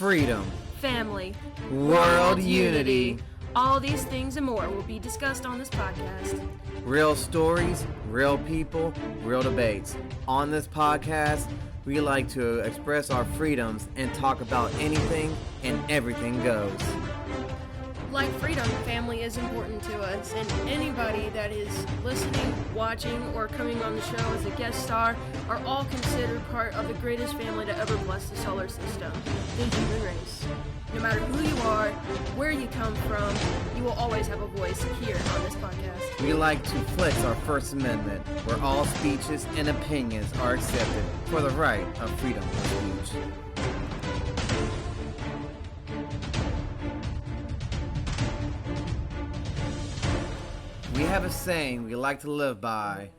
freedom, family, world unity. All these things and more will be discussed on this podcast. Real stories, real people, real debates. On this podcast, we like to express our freedoms and talk about anything and everything goes. Like freedom, family is important to us, and anybody that is listening, watching, or coming on the show as a guest star are all considered part of the greatest family to ever bless the solar system, the human race. No matter who you are, where you come from, you will always have a voice here on this podcast. We like to flex our First Amendment, where all speeches and opinions are accepted for the right of freedom of speech. We have a saying we like to live by.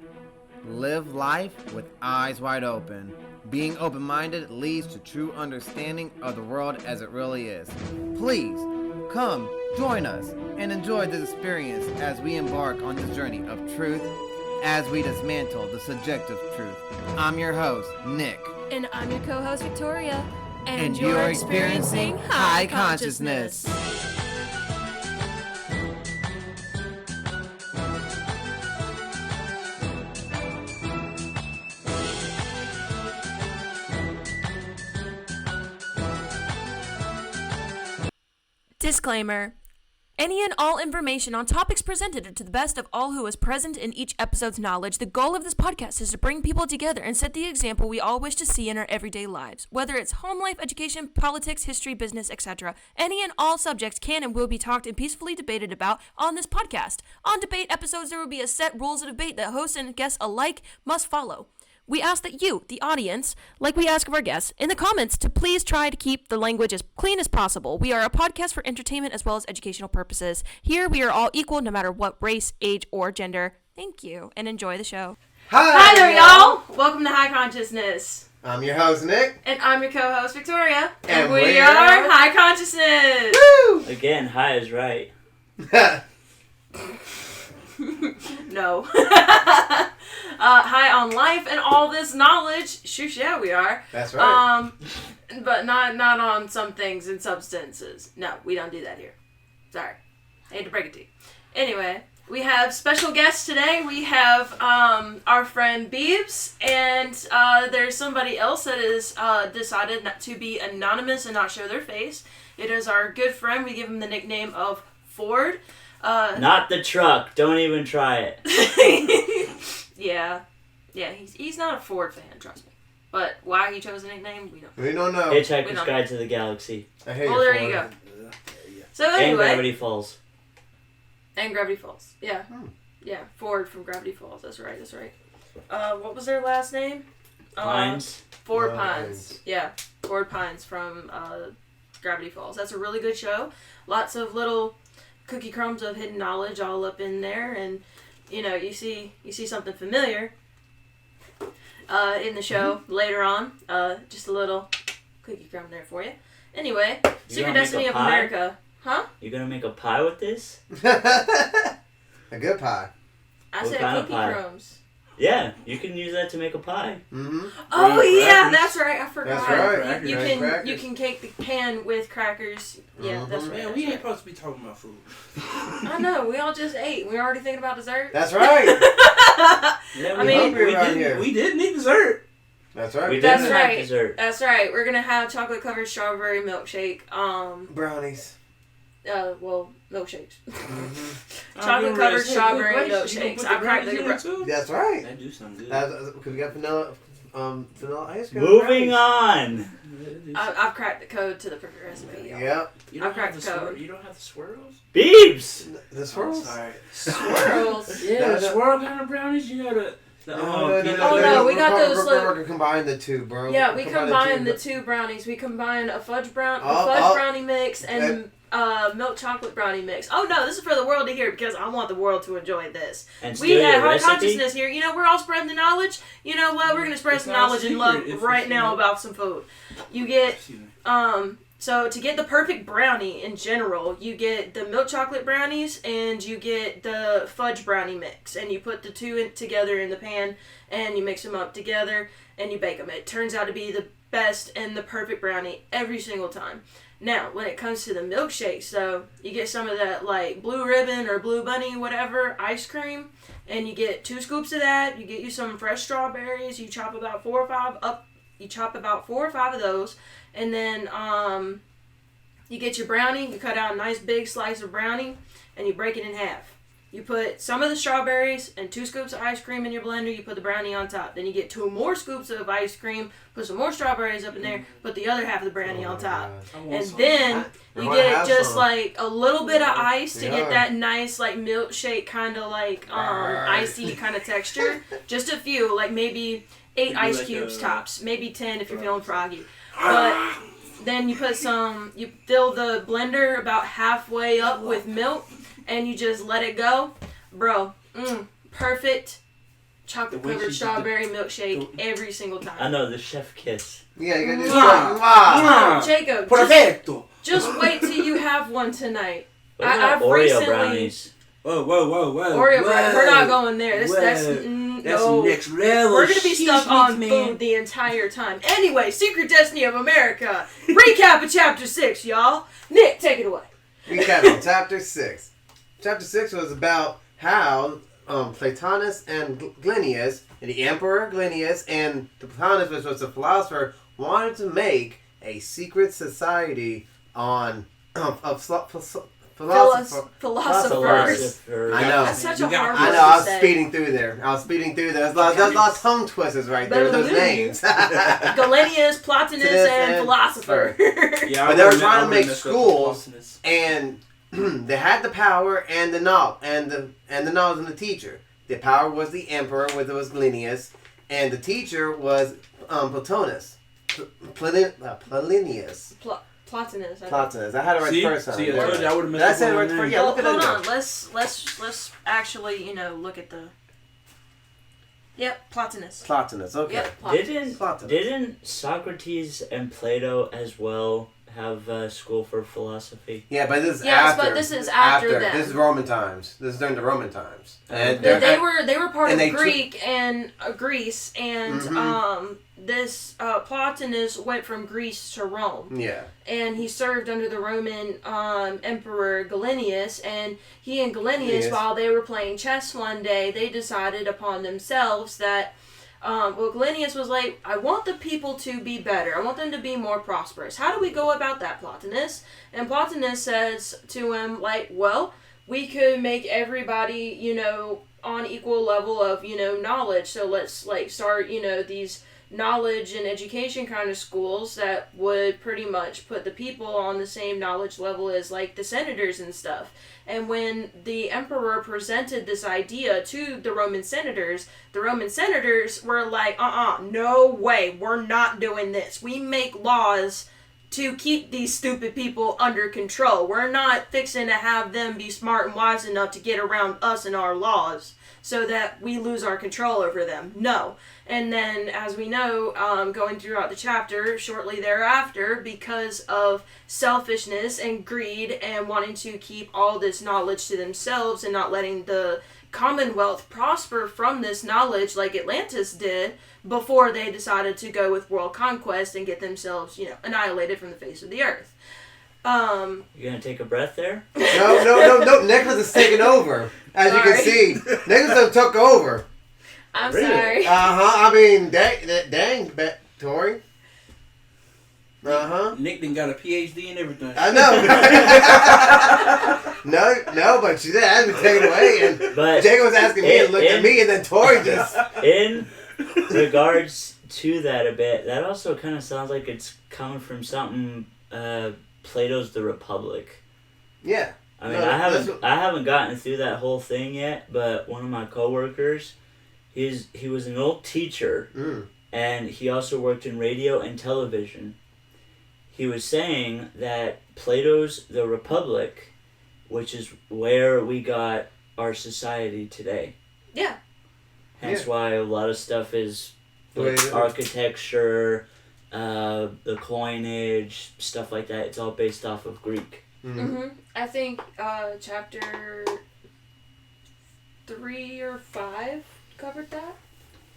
Live life with eyes wide open. Being open-minded leads to true understanding of the world as it really is. Please, come, join us, and enjoy this experience as we embark on this journey of truth as we dismantle the subjective truth. I'm your host, Nick. And I'm your co-host, Victoria. And you're experiencing High Consciousness. Disclaimer. Any and all information on topics presented are to the best of all who is present in each episode's knowledge. The goal of this podcast is to bring people together and set the example we all wish to see in our everyday lives. Whether it's home life, education, politics, history, business, etc. Any and all subjects can and will be talked and peacefully debated about on this podcast. On debate episodes, there will be a set rules of debate that hosts and guests alike must follow. We ask that you, the audience, like we ask of our guests, in the comments to please try to keep the language as clean as possible. We are a podcast for entertainment as well as educational purposes. Here we are all equal no matter what race, age, or gender. Thank you, and enjoy the show. Hi there, y'all! Welcome to High Consciousness. I'm your host, Nick. And I'm your co-host, Victoria. And we we're are High Consciousness! Woo! Again, high is right. No. High on life and all this knowledge. Shoosh, yeah, we are. That's right. But not on some things and substances. No, we don't do that here. Sorry. I hate to break it to you. Anyway, we have special guests today. We have our friend Beebs, and there's somebody else that has decided not to be anonymous and not show their face. It is our good friend. We give him the nickname of Ford. Not the truck. Don't even try it. Yeah, he's not a Ford fan, trust me. But why he chose the nickname, We don't know. Hitchhiker's Guide to the Galaxy. I hate well, there you go. So anyway. And Gravity Falls. And Gravity Falls. Yeah. Yeah, Ford from Gravity Falls. That's right. What was their last name? Pines. Ford Pines. Yeah, Ford Pines from Gravity Falls. That's a really good show. Lots of little cookie crumbs of hidden knowledge all up in there, and you see something familiar in the show later on. Just a little cookie crumb there for you. Anyway, Secret Destiny of America. Huh? You gonna make a pie with this? A good pie. I What said kind of cookie pie? crumbs. Yeah, you can use that to make a pie. Mm-hmm. Oh yeah, crackers. that's right. I forgot. That's right. You Crackers. can you can cake the pan with crackers. Yeah, that's right. Man, we ain't supposed to be talking about food. I know. We all just ate. We're already thinking about dessert. That's right. Yeah, I mean, hungry around here. We didn't eat dessert. That's right. we That's didn't right. have dessert. That's right. We're gonna have chocolate covered strawberry milkshake. Brownies. Milkshakes. Mm-hmm. Chocolate covered strawberry milkshakes. I cracked the That's right. That do sound good. Cause we got vanilla ice cream. Moving on. I've cracked the code to the perfect recipe. Y'all. Yep. You don't I cracked have the the code. You don't have the swirls? Beebs. The swirls. Sorry. Swirls. Yeah, No, the no. swirl kind of brownies. You know the no, we got those We're gonna combine the two, bro. Yeah, we combine the but- two brownies. We combine a fudge Oh, brownie mix and milk chocolate brownie mix. Oh no, this is for the world to hear because I want the world to enjoy this. And We steal have your high recipe. consciousness here. We're all spreading the knowledge. You know what? We're gonna spread It's some not knowledge and secret love if right you now know. about some food. You get Excuse me. So to get the perfect brownie in general, you get the milk chocolate brownies and you get the fudge brownie mix, and you put the two together in the pan and you mix them up together and you bake them. It turns out to be the best and the perfect brownie every single time. Now, when it comes to the milkshakes, though, you get some of that, like, Blue Ribbon or Blue Bunny, whatever, ice cream, and you get 2 scoops of that. You get you some fresh strawberries. You chop about 4 or 5 up. You chop about 4 or 5 of those, and then you get your brownie. You cut out a nice big slice of brownie, and you break it in half. You put some of the strawberries and 2 scoops of ice cream in your blender. You put the brownie on top. Then you get 2 more scoops of ice cream. Put some more strawberries up in there. Put the other half of the brownie on top. And then you get just like a little bit of ice to get that nice like milkshake kind of like icy kind of texture. Just a few, like maybe 8 ice cubes tops. Maybe 10 if you're feeling froggy. But then you fill the blender about halfway up with milk. And you just let it go. Bro, perfect chocolate-covered strawberry milkshake every single time. I know, the chef kiss. Yeah, you gotta do wow. Jacob, Perfecto. just wait till you have one tonight. I've Oreo recently, brownies. Whoa. Oreo brownies. We're not going there. That's no. Next level. We're going to be stuck on food the entire time. Anyway, Secret Destiny of America. Recap of Chapter 6, y'all. Nick, take it away. Recap of Chapter 6. Chapter 6 was about how Platonus and Glinius, and the Emperor Glinius, and the Platonus, which was a philosopher, wanted to make a secret society on of philosophers. I know. That's such a hard word I know. to I was say. speeding through there. There's a lot of tongue twisters right there with those names. Galenius, Plotinus, and philosopher. Yeah, but they were trying to make schools, and they had the power and the knowledge and the knowledge and the teacher. The power was the emperor, which was Glinius, and the teacher was Plotinus. Plotinus. Plotinus. I had it right the first time. See, I would have missed. That's it right first. Yeah, look at hold on. Let's actually look at the. Yep, Plotinus. Plotinus. Okay. Yep, Plotinus. Didn't Socrates and Plato as well have school for philosophy? Yeah, but this is yes, after. but this is after them. This is Roman times. This is during the Roman times. And they were part of Greek and Greece, and this Plotinus went from Greece to Rome. Yeah. And he served under the Roman Emperor Galenius, and he and Galenius, while they were playing chess one day, they decided upon themselves that Galenius was like, I want the people to be better. I want them to be more prosperous. How do we go about that, Plotinus? And Plotinus says to him, like, well, we could make everybody, on equal level of, knowledge. So let's, start, these knowledge and education kind of schools that would pretty much put the people on the same knowledge level as, the senators and stuff. And when the emperor presented this idea to the Roman senators were like, no way, we're not doing this. We make laws to keep these stupid people under control. We're not fixing to have them be smart and wise enough to get around us and our laws so that we lose our control over them. No. And then, as we know, going throughout the chapter, shortly thereafter, because of selfishness and greed and wanting to keep all this knowledge to themselves and not letting the Commonwealth prosper from this knowledge like Atlantis did before they decided to go with world conquest and get themselves, annihilated from the face of the earth. You gonna take a breath there? No. Nicholas is taking over. As you can see, Nicholas took over. I'm sorry. I mean, dang, Tori. Nick done got a PhD and everything. I know. no, but she did have me taken away, and Jacob was asking me to look at me, and then Tori just. In regards to that a bit, that also kind of sounds like it's coming from something. Plato's The Republic. Yeah. I mean, I haven't gotten through that whole thing yet, but one of my coworkers, he was an old teacher, and he also worked in radio and television. He was saying that Plato's The Republic, which is where we got our society today. Yeah. Hence why a lot of stuff is architecture, the coinage, stuff like that. It's all based off of Greek. I think chapter 3 or 5 covered that.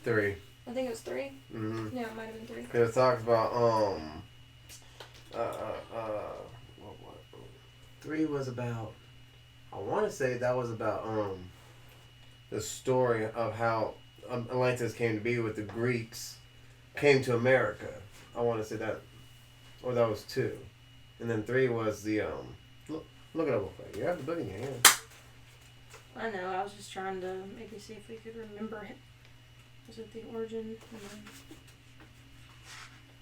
3. I think it was 3. Mm-hmm. Yeah, it might have been 3. Because it talks about, what? 3 was about, I want to say that was about, the story of how Atlantis came to be with the Greeks, came to America. I want to say that, or that was 2. And then 3 was the, look it up real quick. You have the book in your hand. I know, I was just trying to maybe see if we could remember it. Was it the origin?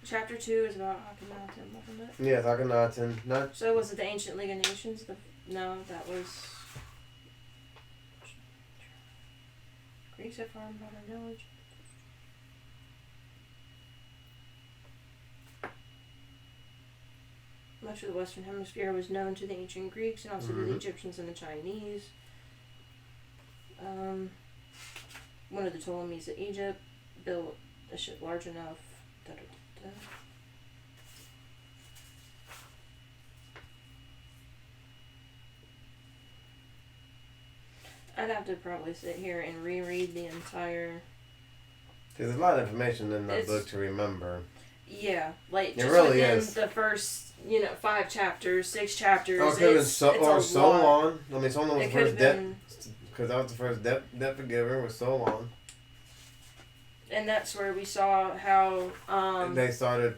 Chapter 2 is about Akhenaten, wasn't it? Yes, Akhenaten. Not. So was it the Ancient League of Nations? No, that was... Greeks have farmed modern village. Much of the Western Hemisphere was known to the ancient Greeks and also to the Egyptians and the Chinese. One of the Ptolemies of Egypt built a ship large enough. I'd have to probably sit here and reread the entire... There's a lot of information in that book to remember. Yeah, like it just really within is. the first, 5 chapters, 6 chapters. Oh, it could have been Solon. I mean, Solon was the first because that was the first debt forgiver was Solon. And that's where we saw how and they started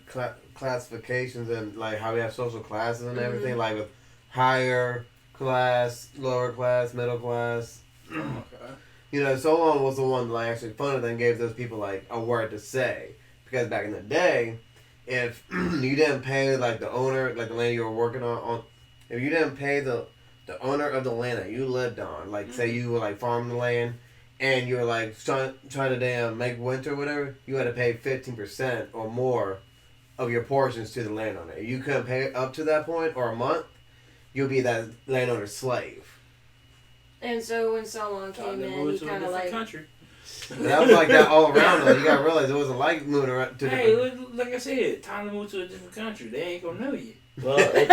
classifications and like how we have social classes and everything, like with higher class, lower class, middle class. Okay. Solon was the one that actually funded and gave those people like a word to say. Because back in the day, if you didn't pay like the owner, like the land you were working on if you didn't pay the owner of the land that you lived on, like say you were like farming the land and you were like trying to damn make winter or whatever, you had to pay 15% or more of your portions to the landowner. If you couldn't pay up to that point or a month, you'll be that landowner's slave. And so when Solon came in, he kind of like... country. That was like that all around though. You gotta realize it wasn't like moving around to different... Like I said, time to move to a different country. They ain't gonna know you. Well, it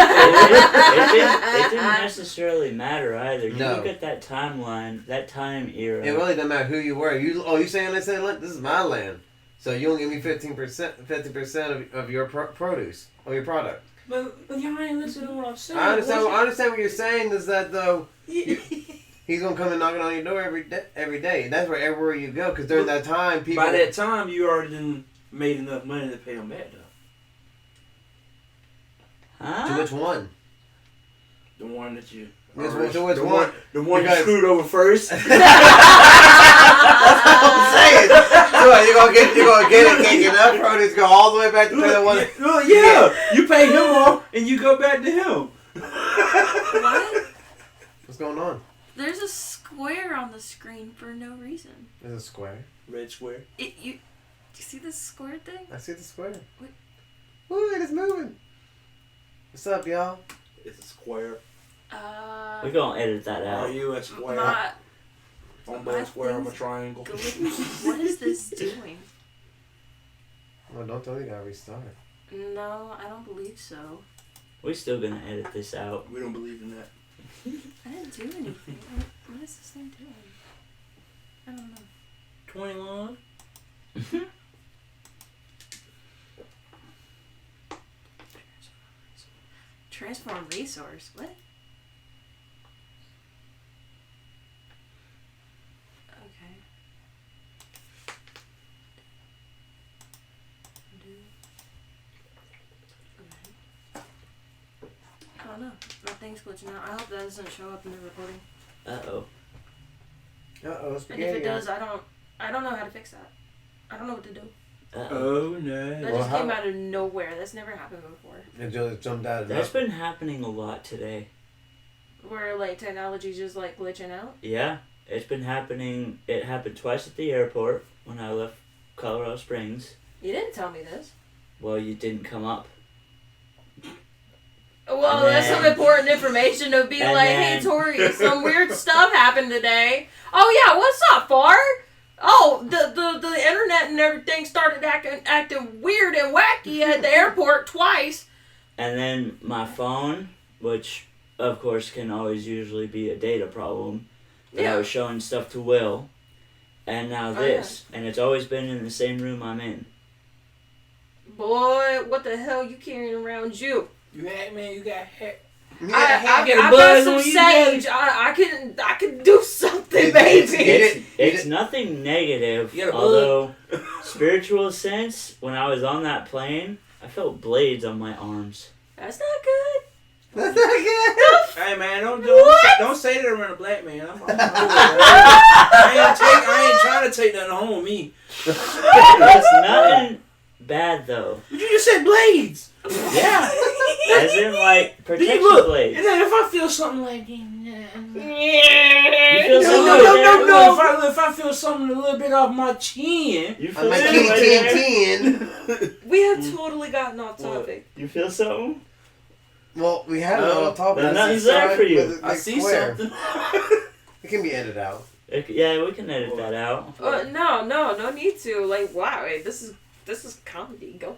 didn't necessarily matter either. You look at that timeline, that time era. It really doesn't matter who you were. You saying this is my land, so you only give me 50% of your produce, of your product. But y'all ain't listening to what I'm saying. I understand what you're saying is that though. He's gonna come and knocking on your door every day. That's where everywhere you go. Because during that time, people. By that time, you already made enough money to pay them back, though. Huh? To which one? The one that you. To which one? The one you screwed over first. That's what I'm saying. So you're gonna get it, can't get enough produce, go all the way back to pay the one. Well, yeah. You pay him off, and you go back to him. What? What's going on? There's a square on the screen for no reason. There's a square. Red square. Do you see this square thing? I see the square. What? Ooh, it is moving. What's up, y'all? It's a square. We're gonna edit that out. Are you a square? I'm a square. I'm a triangle. What is this doing? Well, don't tell me you gotta restart. No, I don't believe so. We're still gonna edit this out. We don't believe in that. I didn't do anything. What is this thing doing? I don't know. 21. Transform resource. What? Okay. I don't know. My thing's glitching out. I hope that doesn't show up in the recording. Uh-oh. And if it does, I don't know how to fix that. I don't know what to do. Oh no. That just came out of nowhere. That's never happened before. It just jumped out of That's been happening a lot today. Where like technology's just like glitching out? Yeah. It's been happening. It happened twice at the airport when I left Colorado Springs. You didn't tell me this. Well, you didn't come up. Well, that's some important information to be like, hey, Tori, some weird stuff happened today. Oh, yeah, what's up, Far? Oh, the internet and everything started acting weird and wacky at the airport twice. And then my phone, which, of course, can always usually be a data problem, I was showing stuff to Will. and now this. And it's always been in the same room I'm in. Boy, what the hell you carrying around you? You had, man, you got hair. I got some sage. I can do something, baby. It's nothing negative, although spiritual sense, when I was on that plane, I felt blades on my arms. That's not good. That's not good. Hey man, don't say that around a black man. I ain't trying to take nothing home with me. It's nothing bad though. But you just said blades. Yeah. As in like protection blades. And then if I feel something like You feel no. If I feel something a little bit off my chin, you feel my chin. We have totally gotten off topic. You feel something? Well, we had it on topic. There's nothing's there for you. I see something. It can be edited out. Yeah, we can edit that out. No need to. Like, wow, wait, this is comedy gold.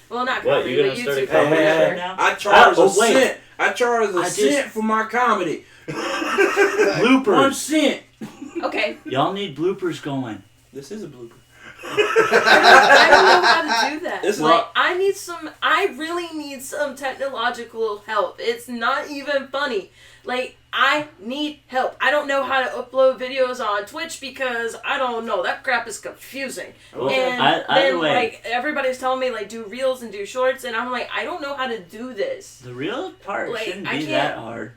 Well, not What, comedy, you gonna but start a YouTube comedy comedy. right now? I charge a wait. cent. I charge a cent for my comedy. Bloopers. 1 cent. Okay. Y'all need bloopers going. This is a blooper. I don't know how to do that. It's like, not- I really need some technological help. It's not even funny. Like, I need help. I don't know how to upload videos on Twitch because I don't know. That crap is confusing. Well, And either then, way, like, everybody's telling me, like, do reels and do shorts, and I'm like, I don't know how to do this. the real part Like, shouldn't I be can't- that hard.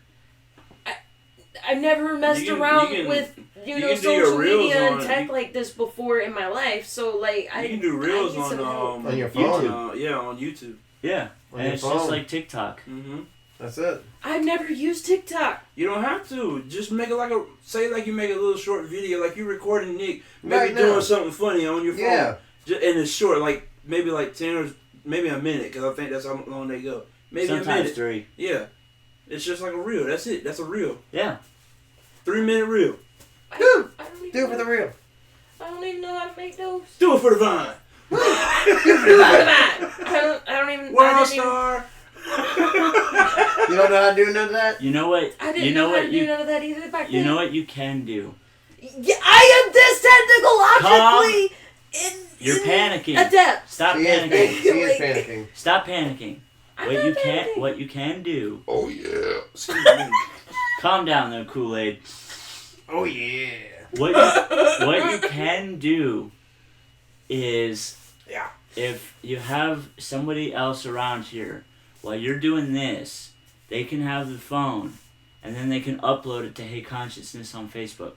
I've never messed around with, you can do your social reels media and on- tech like this before in my life. So, like, You can do reels I need some help. on your phone. On YouTube. Yeah, On and your it's phone. just like TikTok. Mm-hmm. That's it. I've never used TikTok. You don't have to. Just make it like you make a little short video, like you recording Nick, maybe Right now. doing something funny on your phone. Yeah. And it's short, like maybe like 10 or maybe a minute, because I think that's how long they go. Maybe a Sometimes minute. 3. Yeah. It's just like a reel. That's it. That's a reel. Yeah. 3-minute reel. I don't even Do it for the real. I don't even know how to make those. Do it for the vine. Do it for the man. I don't even. World star. You don't know how to do none of that? You know what? I didn't you know know how what to you do none of that either back then. You know what you can do? Yeah, I am this technologically You're panicking. adept. Stop She panicking. is panicking. Stop panicking. I'm What not you panicking. can do. Oh yeah. Excuse me. Calm down there, Kool-Aid. Oh yeah. What you can do is Yeah. if you have somebody else around here while you're doing this, they can have the phone and then they can upload it to Hey Consciousness on Facebook.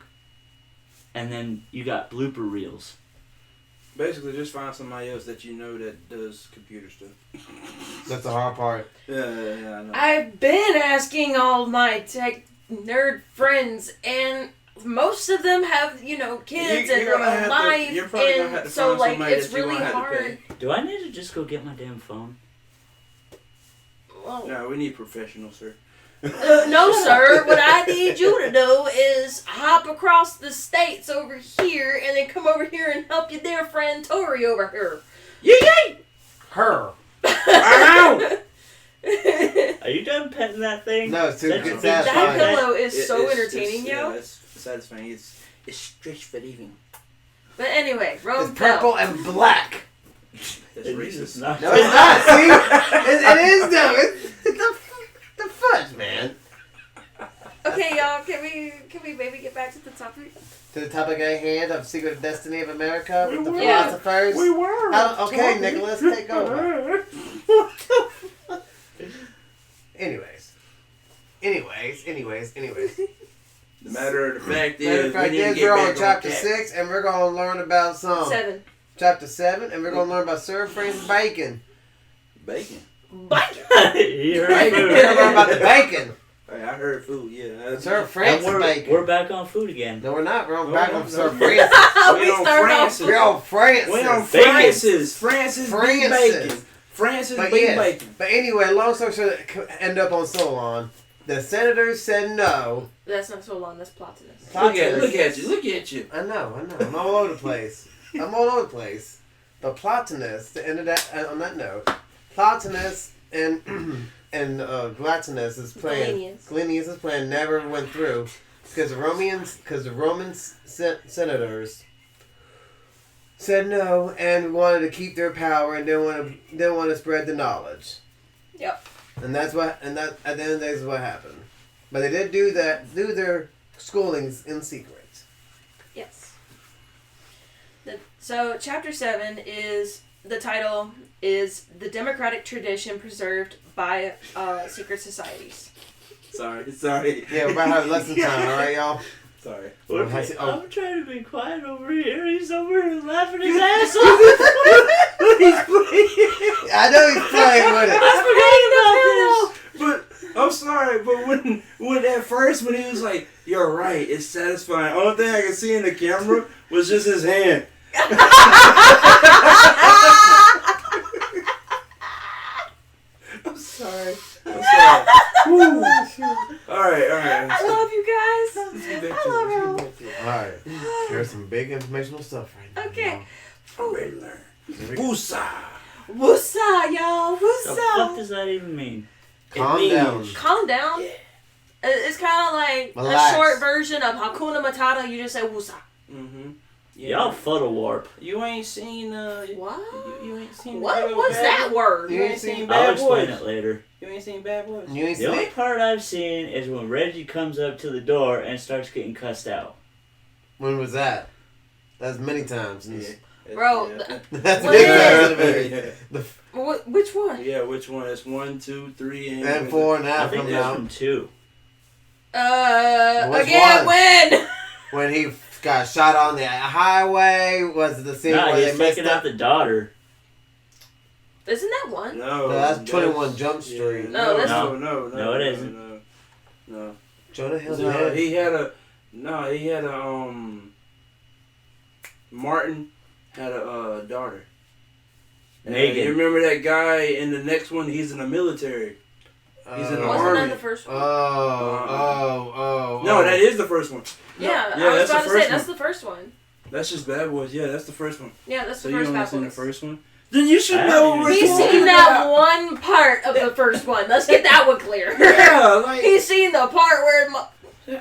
And then you got blooper reels. Basically, just find somebody else that you know that does computer stuff. That's the hard part. Yeah, I know. I've been asking all my tech nerd friends, and most of them have, kids and You're gonna are have alive, you're probably gonna have and to so find like somebody it's that you're really gonna have to hard. pay. Do I need to just go get my damn phone? Well, No, we need professionals, sir. no, sir. What I need you to do is hop across the states over here, and then come over here and help your dear friend Tori over here. Yay! Her. Ow! Are you done petting that thing? No, it's too That's good. a big That's That fine. pillow is so It's- entertaining, yo. Yeah, it's satisfying. It's stretch for living. But anyway, Rome It's purple and black. That's It's racist. not. No, it's not. See? It is though. It's the fudge, man. Okay, y'all, can we maybe get back to the topic? To the topic at hand of Secret Destiny of America with the were. philosophers. We were. Okay, talking. Nicholas, take over. Anyways. The matter of the fact Matter is, of fact we need to is, get we're on back chapter track. 6, and we're going to learn about some. 7. Chapter 7, and we're going to learn about Sir Francis Bacon. Bacon. Bye. You heard Bacon. food. We're going to learn about the bacon. Hey, I heard food. Yeah. Sir And Francis Bacon. we're back on food again. No, we're not. We're on No, back no, on no. Sir Francis. We on started Francis. off. We're on Francis. We on Bacon. Francis B. Francis. Bacon. Francis But B. yes. Bacon. But anyway, long story short, end up on Solon. The senators said no. That's not so long. That's Plotinus. Look at you. I know. I'm all over the place. But Plotinus, to end of that on that note, Plotinus and Glatinus is playing. Galenius Galenius' plan never went through. because the Roman senators said no and wanted to keep their power and didn't want to spread the knowledge. Yep. And that's what at the end of the day is what happened. But they did do their schoolings in secret. Yes. So chapter 7 is the title is The Democratic Tradition Preserved by Secret Societies. Sorry. Yeah, we're about to have lesson time, all right, y'all? Sorry. I'm trying to be quiet over here. He's over here laughing his ass off. He's playing. I know he's playing with it. I forgot about this. But I'm sorry, but when at first when he was like, "You're right, it's satisfying." Only thing I could see in the camera was just his hand. I'm sorry. Woo. All right. I love you guys. I love you. All right. There's some big informational stuff right now. Okay. I'm ready to learn. Woosah. Woosah, y'all. The fuck Woosah. does that even mean? Calm down. Calm down. Yeah. It's kind of like Relax. a short version of Hakuna Matata. You just say woosah. Mm-hmm. Yeah. Y'all photo warp. You ain't seen What? You ain't seen What was that word? You ain't seen I'll Bad explain Boys. it later. You ain't seen Bad Boys. You ain't The only seen part I've seen is when Reggie comes up to the door and starts getting cussed out. When was that? That's many times. Bro, That's When? big times. Which one? Yeah, which one? It's 1, 2, 3, And 4 now I think coming that's out. from 2. Which Again, one? when? When he got shot on the highway, was the scene Nah, where they he's messed taking out up? the daughter. Isn't that one? No, that's 21 Jump Street. Yeah, No, that's- No, it isn't. No. Jonah Hill's No, head. he had a Martin had a daughter. And Megan. you remember that guy in the next one? He's in the military. He's in the Wasn't army. that the first one? No, that is the first one. Yeah, Yeah, I was that's about the to say first that's one. the first one. That's just Bad Boys. Yeah, that's the first one. Yeah, that's So the you first only Bad seen the Boys. first one? Then you should I know haven't what He's we're seen talking that about. one part of the first one. Let's get that one clear. Yeah, like He's seen the part where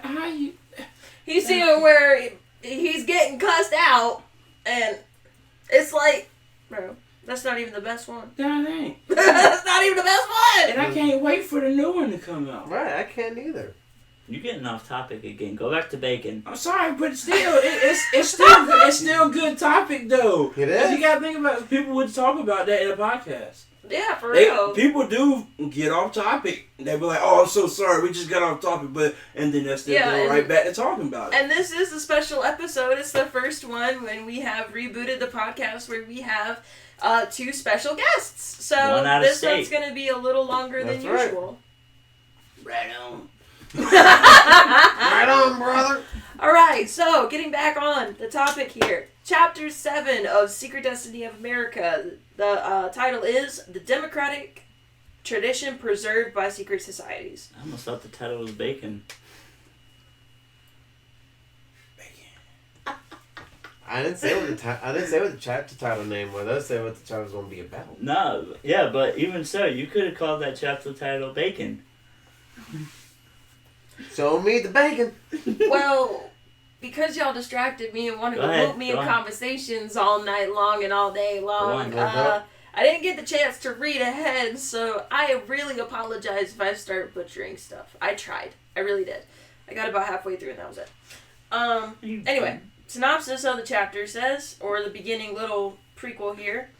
how you? he's seen it where he's getting cussed out, and it's like, bro, that's not even the best one. That ain't. That's not even the best one. And I can't wait for the new one to come out. Right, I can't either. You're getting off topic again. Go back to bacon. I'm sorry, but still, it's still a good topic though. It 'Cause is. you gotta think about it, people would talk about that in a podcast. Yeah, for real. People do get off topic. They be like, "Oh, I'm so sorry, we just got off topic," and then they'll still go right back to talking about it. And this is a special episode. It's the first one when we have rebooted the podcast where we have 2 special guests. So One out of this state. one's going to be a little longer than That's right. usual. Right on. Right on, brother. All right, so getting back on the topic here. Chapter 7 of Secret Destiny of America. The title is The Democratic Tradition Preserved by Secret Societies. I almost thought the title was bacon. I didn't say what the chapter title name was. I said what the chapter was going to be about. No, yeah, but even so, you could have called that chapter title bacon. Show me the bacon. Well, because y'all distracted me and wanted Go to ahead, loop me go in on. conversations all night long and all day long, Go on. I didn't get the chance to read ahead, so I really apologize if I start butchering stuff. I tried. I really did. I got about halfway through and that was it. Anyway, synopsis of the chapter says, or the beginning little prequel here.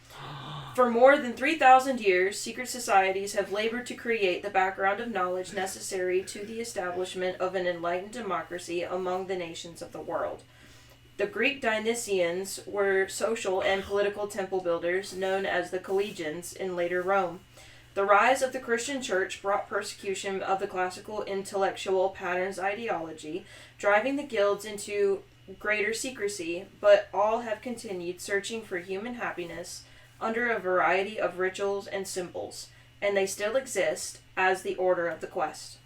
For more than 3,000 years, secret societies have labored to create the background of knowledge necessary to the establishment of an enlightened democracy among the nations of the world. The Greek Dionysians were social and political temple builders known as the Collegians in later Rome. The rise of the Christian church brought persecution of the classical intellectual patterns ideology, driving the guilds into greater secrecy, but all have continued searching for human happiness under a variety of rituals and symbols, and they still exist as the Order of the Quest.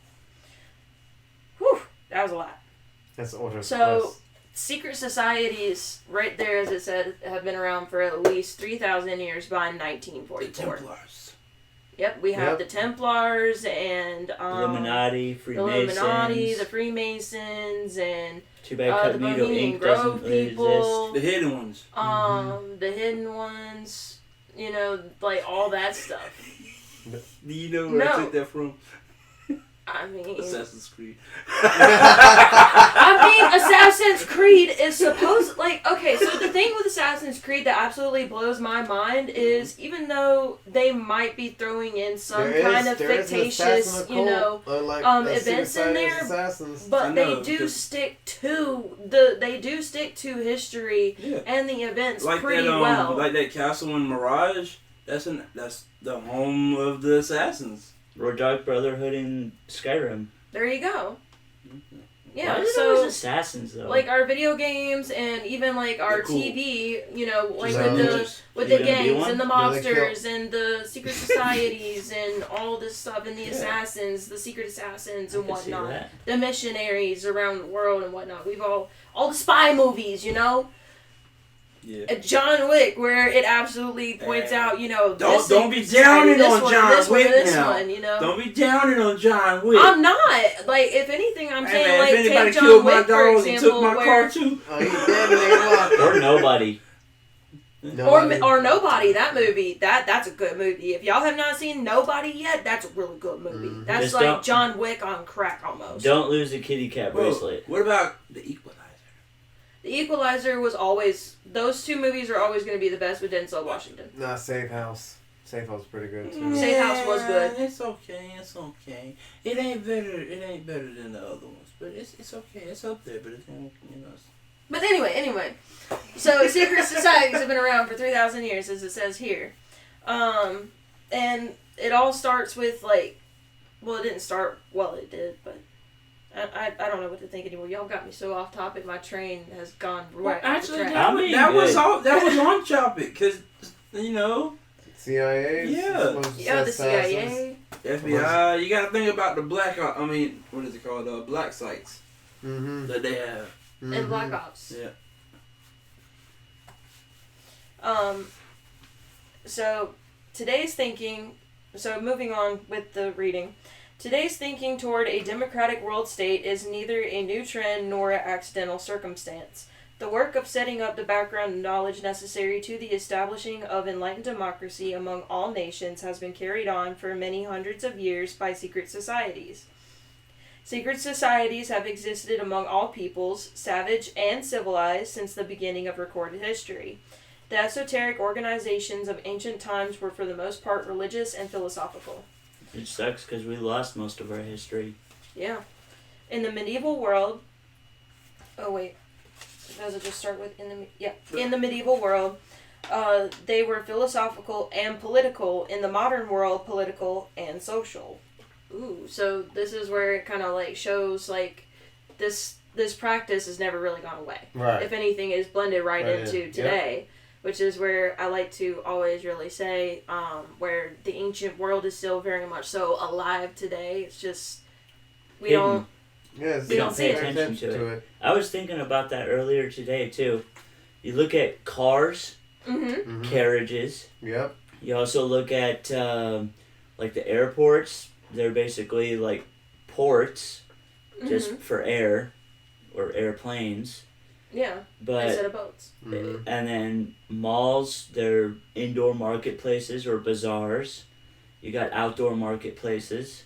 Whew, that was a lot. That's the order. So, secret societies, right there as it said, have been around for at least 3,000 years by The 1944. Templars. Yep, we have the Templars and Illuminati, Freemasons. The Freemasons, and Too bad the Cognito Bohemian Inc. Grove doesn't people, The hidden ones. the hidden ones, you know, like all that stuff. Do you know where I took that from? I mean, Assassin's Creed. Assassin's Creed is supposed okay. So the thing with Assassin's Creed that absolutely blows my mind is even though they might be throwing in some kind of fictitious, you know, events in there, but they do stick to history and the events like pretty that, well. Like that castle in Mirage. That's the home of the assassins. Or Dark Brotherhood in Skyrim. There you go. Yeah, Why is it always assassins though? Like our video games and even like our TV, you know, like with the gangs and the mobsters and the secret societies and all this stuff and the assassins, the secret assassins and whatnot, the missionaries around the world and whatnot. We've all the spy movies, you know. Yeah. John Wick, where it absolutely points out, you know, don't be downing on John Wick now. You know? Don't be downing on John Wick. I'm not. Like, if anything, I'm saying, man, like, if anybody take killed John Wick, my dogs for and example, took my car too. Oh, he's dead and ain't walking. Or Nobody. Or Nobody, that movie. That's a good movie. If y'all have not seen Nobody yet, that's a really good movie. Mm-hmm. That's Just like John Wick on crack almost. Don't lose the kitty cat bracelet. What about The Equalizer? The Equalizer was always... Those two movies are always going to be the best with Denzel Washington. Nah, Safe House. Safe House was pretty good too. Safe House was good. It's okay. It ain't better than the other ones, but it's okay. It's up there, but it's, you know. But anyway. So secret societies have been around for 3,000 years, as it says here. And it all starts with it didn't start, it did, but I don't know what to think anymore. Y'all got me so off topic. My train has gone right off the track. that was on topic, because, you know. CIA? Yeah, the CIA. FBI. You gotta think about the what is it called? Black sites that they have. Mm-hmm. And Black Ops. Yeah. So moving on with the reading. Today's thinking toward a democratic world state is neither a new trend nor an accidental circumstance. The work of setting up the background knowledge necessary to the establishing of enlightened democracy among all nations has been carried on for many hundreds of years by secret societies. Secret societies have existed among all peoples, savage and civilized, since the beginning of recorded history. The esoteric organizations of ancient times were for the most part religious and philosophical. It sucks because we lost most of our history. Yeah. In the medieval world... Oh, wait. Does it just start with... In the medieval world, they were philosophical and political. In the modern world, political and social. Ooh, so this is where it kind of shows this practice has never really gone away. Right. If anything, is blended right into today. Yep. Which is where I like to always really say, where the ancient world is still very much so alive today. It's just we don't pay attention to it. I was thinking about that earlier today too. You look at cars, carriages. Yep. You also look at the airports. They're basically like ports, just for air or airplanes. Yeah, but instead of boats. And then malls, they're indoor marketplaces or bazaars. You got outdoor marketplaces.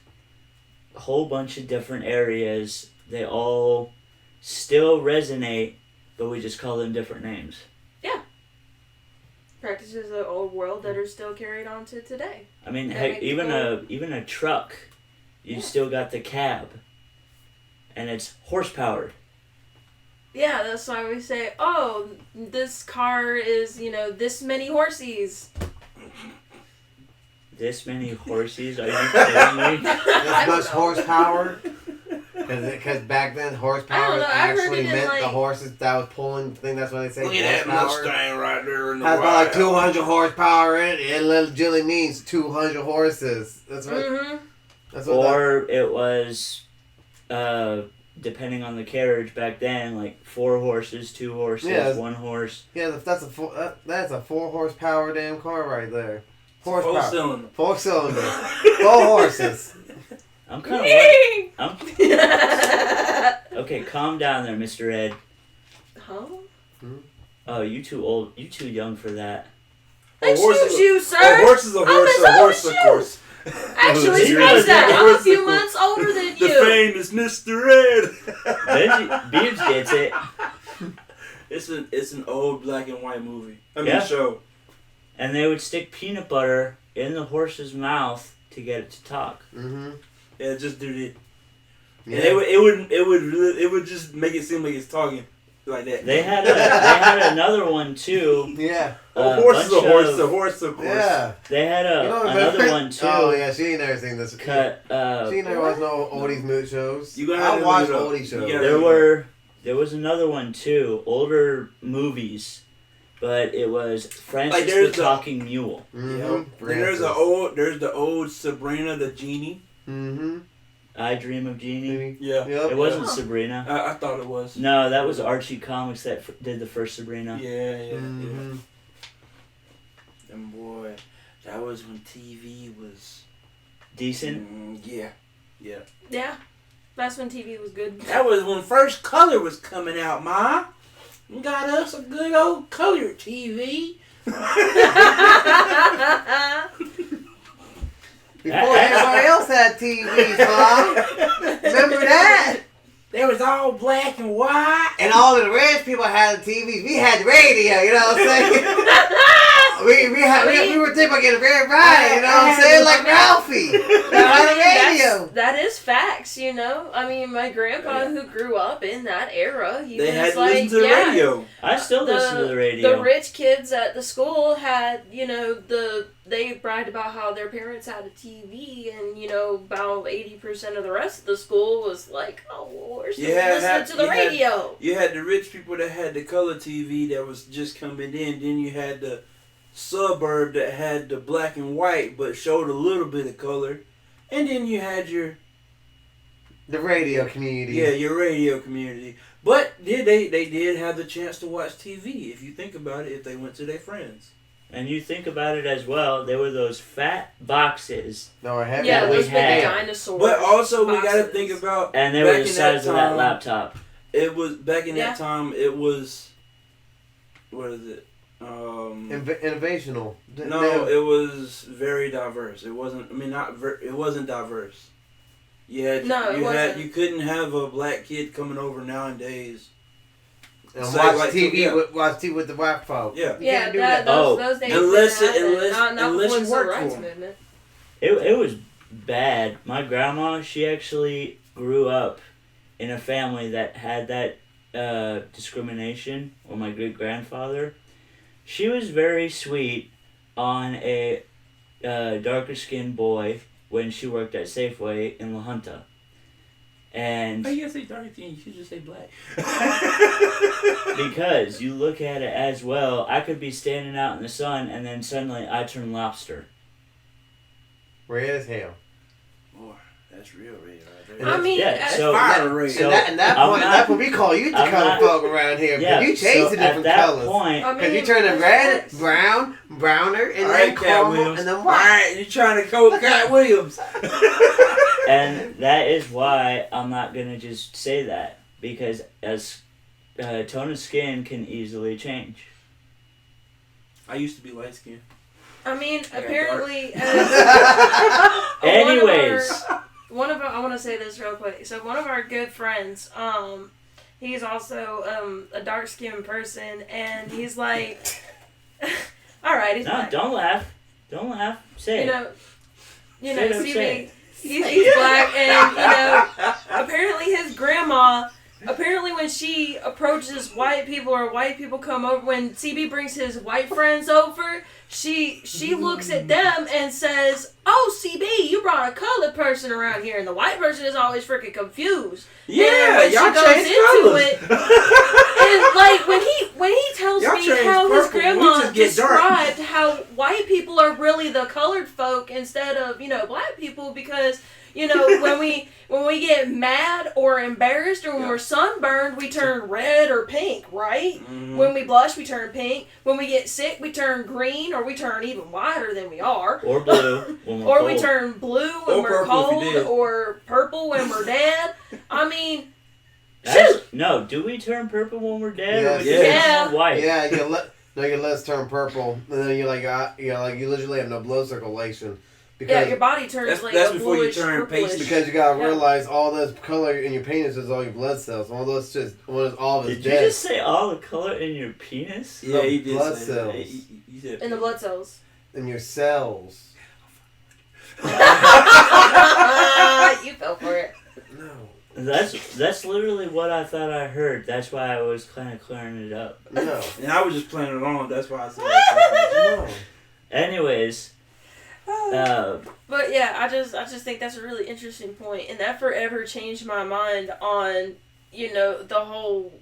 A whole bunch of different areas. They all still resonate, but we just call them different names. Yeah. Practices of the old world that are still carried on to today. I mean, heck, even a truck, you still got the cab, and it's horsepowered. Yeah, that's why we say, oh, this car is, this many horsies. This many horsies? Are you kidding me? This much horsepower? Because back then, horsepower actually meant the horses that was pulling the thing. That's why they say look at that Mustang right there in the has about 200 horsepower in it. It literally means 200 horses. That's what. That's what. Or it was... depending on the carriage back then, 4 horses, 2 horses, 1 horse. Yeah, that's a 4 horsepower damn car right there. Horsepower. 4-cylinder. 4-cylinder. 4 horses. I'm kind of Okay, calm down there, Mr. Ed. Huh? Oh, you too old. You too young for that. Excuse you, sir. A horse is a horse. A horse is a horse. Actually, You scratch realize that. that I'm a horse few is months older than The you. famous Mr. Ed. Beebs gets it. It's an old black and white movie. Yeah. Show. And they would stick peanut butter in the horse's mouth to get it to talk. Mm-hmm. Yeah, just do it. Yeah. And it would just make it seem like it's talking like that. They had another one too. Yeah. A horse is a horse. Of- A horse is a horse. Yeah. They had another one too. Oh yeah, she ain't never seen this. Cut. She never watched no oldies mood shows. You gonna have I to watched look it up. oldie shows. You gotta- There was another one too. Older movies, but it was Francis Like, the there's the- Talking Mule. Mm-hmm. Then there's the old Sabrina the genie. Mm-hmm. I Dream of Jeannie. Yeah. Yep. It wasn't Sabrina. I thought it was. No, that was Archie Comics that did the first Sabrina. Yeah. Mm-hmm. And boy, that was when TV was Decent. yeah. Yeah. That's when TV was good. That was when first color was coming out, Ma. We got us a good old color TV. Before everybody else had TVs, Mom. Remember that? They was all black and white. And all of the rich people had the TVs. We had the radio, you know what I'm saying? we were thinking about getting very bright, you know what I'm saying? Like Ralphie. That had the radio. That is facts, you know. I mean, my grandpa who grew up in that era, he They was had to like, listen to the radio. I still listen to the radio. The rich kids at the school had, you know, they bragged about how their parents had a TV, and, you know, about 80% of the rest of the school was like, oh, well, we're still listening to the radio. You had the rich people that had the color TV that was just coming in. Then you had the suburb that had the black and white but showed a little bit of color. And then you had The radio community. your radio community. But they did have the chance to watch TV, if you think about it, if they went to their friends. And you think about it as well, there were those fat boxes, No, I haven't. Yeah, we those big had. dinosaurs. But also we got to boxes. think about and they back were the in size of that time, laptop. It was back in Yeah. that time. It was what is it? Innovational. No, it was very diverse. It wasn't. I mean, it wasn't diverse. You wasn't. You couldn't have a black kid coming over nowadays. And Say, watch like, TV yeah. watch TV with the white folk. Yeah. You can't do that. Those days Unless didn't it- happen. unless- not unless before you the work civil for rights 'em. movement. It was bad. My grandma, she actually grew up in a family that had that discrimination, or my great-grandfather. She was very sweet on a darker-skinned boy when she worked at Safeway in La Junta. And Oh, you gotta say dark skin. You should just say black. because you look at it as well, I could be standing out in the sun and then suddenly I turn lobster. Red as hell. Boy, that's real red right there. I mean, Yeah, so fire red. so and that I'm point, not- that's what we call you the I'm color not- folk around here. yeah, Because you change so the different at that colors. point, I Because mean, you turn them that's red, facts. brown, browner, and All then right, Cat caramel, Williams. and then All white. right, you trying to quote Cat Williams? and that is why I'm not gonna just say that, because as tone of skin can easily change. I used to be light skinned. I mean, I got apparently, Anyways, I want to say this real quick. So one of our good friends, he's also a dark skinned person, and he's like, all right, he's no, black. don't laugh. Don't laugh. Say it. You know, Straight up CB, say he's black, and apparently his grandma. Apparently, when she approaches white people or white people come over, when CB brings his white friends over, she looks at them and says, "Oh, CB, you brought a colored person around here," and the white person is always freaking confused. Yeah, when y'all she goes changed into colors. it, and like when he when he tells Y'all me change how his purple, we grandma just get dark. described how white people are really the colored folk instead of, black people, because, when we get mad or embarrassed or when we're sunburned, we turn red or pink, right? Mm-hmm. When we blush, we turn pink. When we get sick, we turn green, or we turn even whiter than we are. Or blue when we're Or cold. we turn blue when Or we're purple if cold, you did. or purple when we're dead. I mean, No, do we turn purple when we're dead? Or we Yeah. turn white? Yeah, your lips turn purple, and then you literally have no blood circulation. Because, your body turns that's a before you bluish, turn purplish. pasty. because you gotta realize all this color in your penis is all your blood cells. All those just all of it's Did you dead. just say all the color in your penis? Yeah, he did blood say cells. that. He said In the blood cells. In your cells. You fell for it. No. That's literally what I thought I heard. That's why I was kind of clearing it up. No. And I was just playing along. That's why I said that. No. Anyways, But yeah, I just think that's a really interesting point, and that forever changed my mind on the whole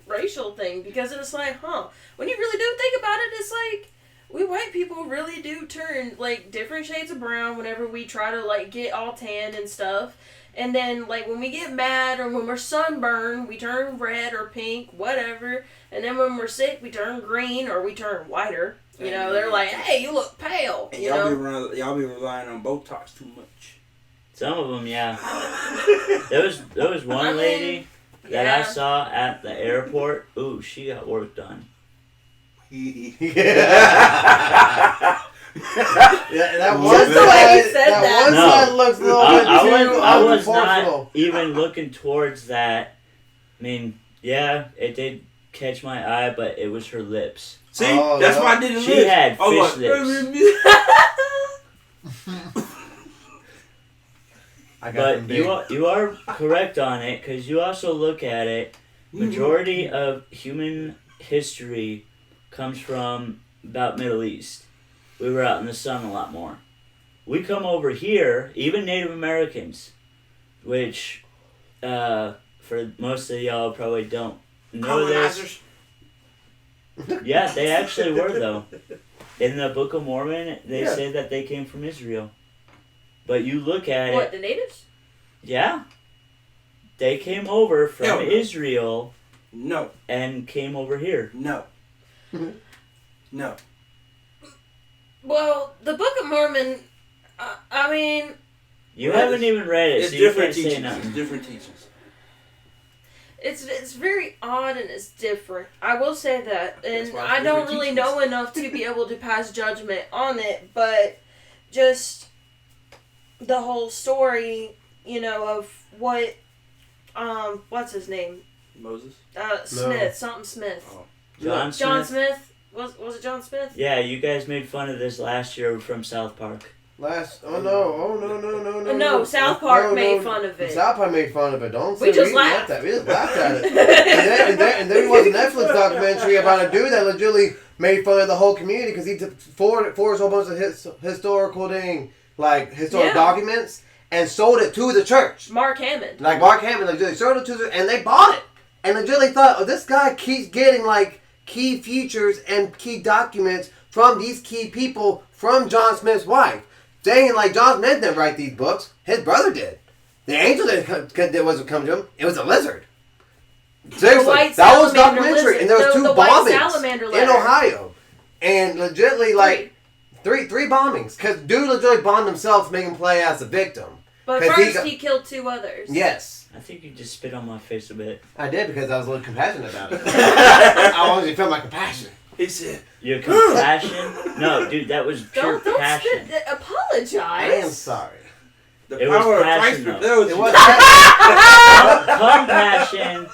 racial thing, because it's like, when you really do think about it, it's like we white people really do turn like different shades of brown whenever we try to like get all tan and stuff. And then, like, when we get mad or when we're sunburned, we turn red or pink, whatever. And then when we're sick, we turn green or we turn whiter. They're like, hey, you look pale. And y'all be relying on Botox too much. some of them, yeah. There was one lady that I saw at the airport. Ooh, she got work done. Yeah, that one Just the way you said that. one side looks a little bit too I was unproportional. not even looking towards that. I mean, yeah, it did catch my eye, but it was her lips. See, that's why I didn't She had fish lips. But you are correct on it, because you also look at it. Majority of human history comes from about Middle East. We were out in the sun a lot more. We come over here, even Native Americans, which for most of y'all probably don't know this. Yeah, they actually were, though. In the Book of Mormon, they say that they came from Israel. But you look at What, the natives? Yeah. They came over from Israel. No. And came over here. No. No. Well, the Book of Mormon, I mean... You haven't even read it, it's so different you can't say teachings. nothing. It's different teachings. It's very odd and it's different. I will say that. And why I don't really know enough to be able to pass judgment on it, but just the whole story, of what, what's his name? Moses? Smith, something Smith. Oh. John Smith? Was it John Smith? Yeah, you guys made fun of this last year from South Park. No, South Park made fun of it. South Park made fun of it. Don't say we just laughed. We just laughed at it. and there was a Netflix documentary about a dude that legitimately made fun of the whole community because he forged a whole bunch of historical documents and sold it to the church. Mark Hammond. Mark Hammond, legitimately sold it to the, and they bought it. And legitimately thought, this guy keeps getting key features and key documents from these key people from John Smith's wife. Saying John Smith didn't write these books, his brother did. The angel wasn't come to him; it was a lizard. Seriously, that was documentary, lizard. and there was two bombings in letter. Ohio, and legitimately three bombings because dude legitimately bombed himself, making him play as a victim. But first he killed two others. Yes. I think you just spit on my face a bit. I did because I was a little compassionate about it. I wanted to feel my compassion. He said, your compassion? No, dude, that was pure don't passion. Apologize. I am sorry. The It power was of passion, Christ though. propels It you. was Compassion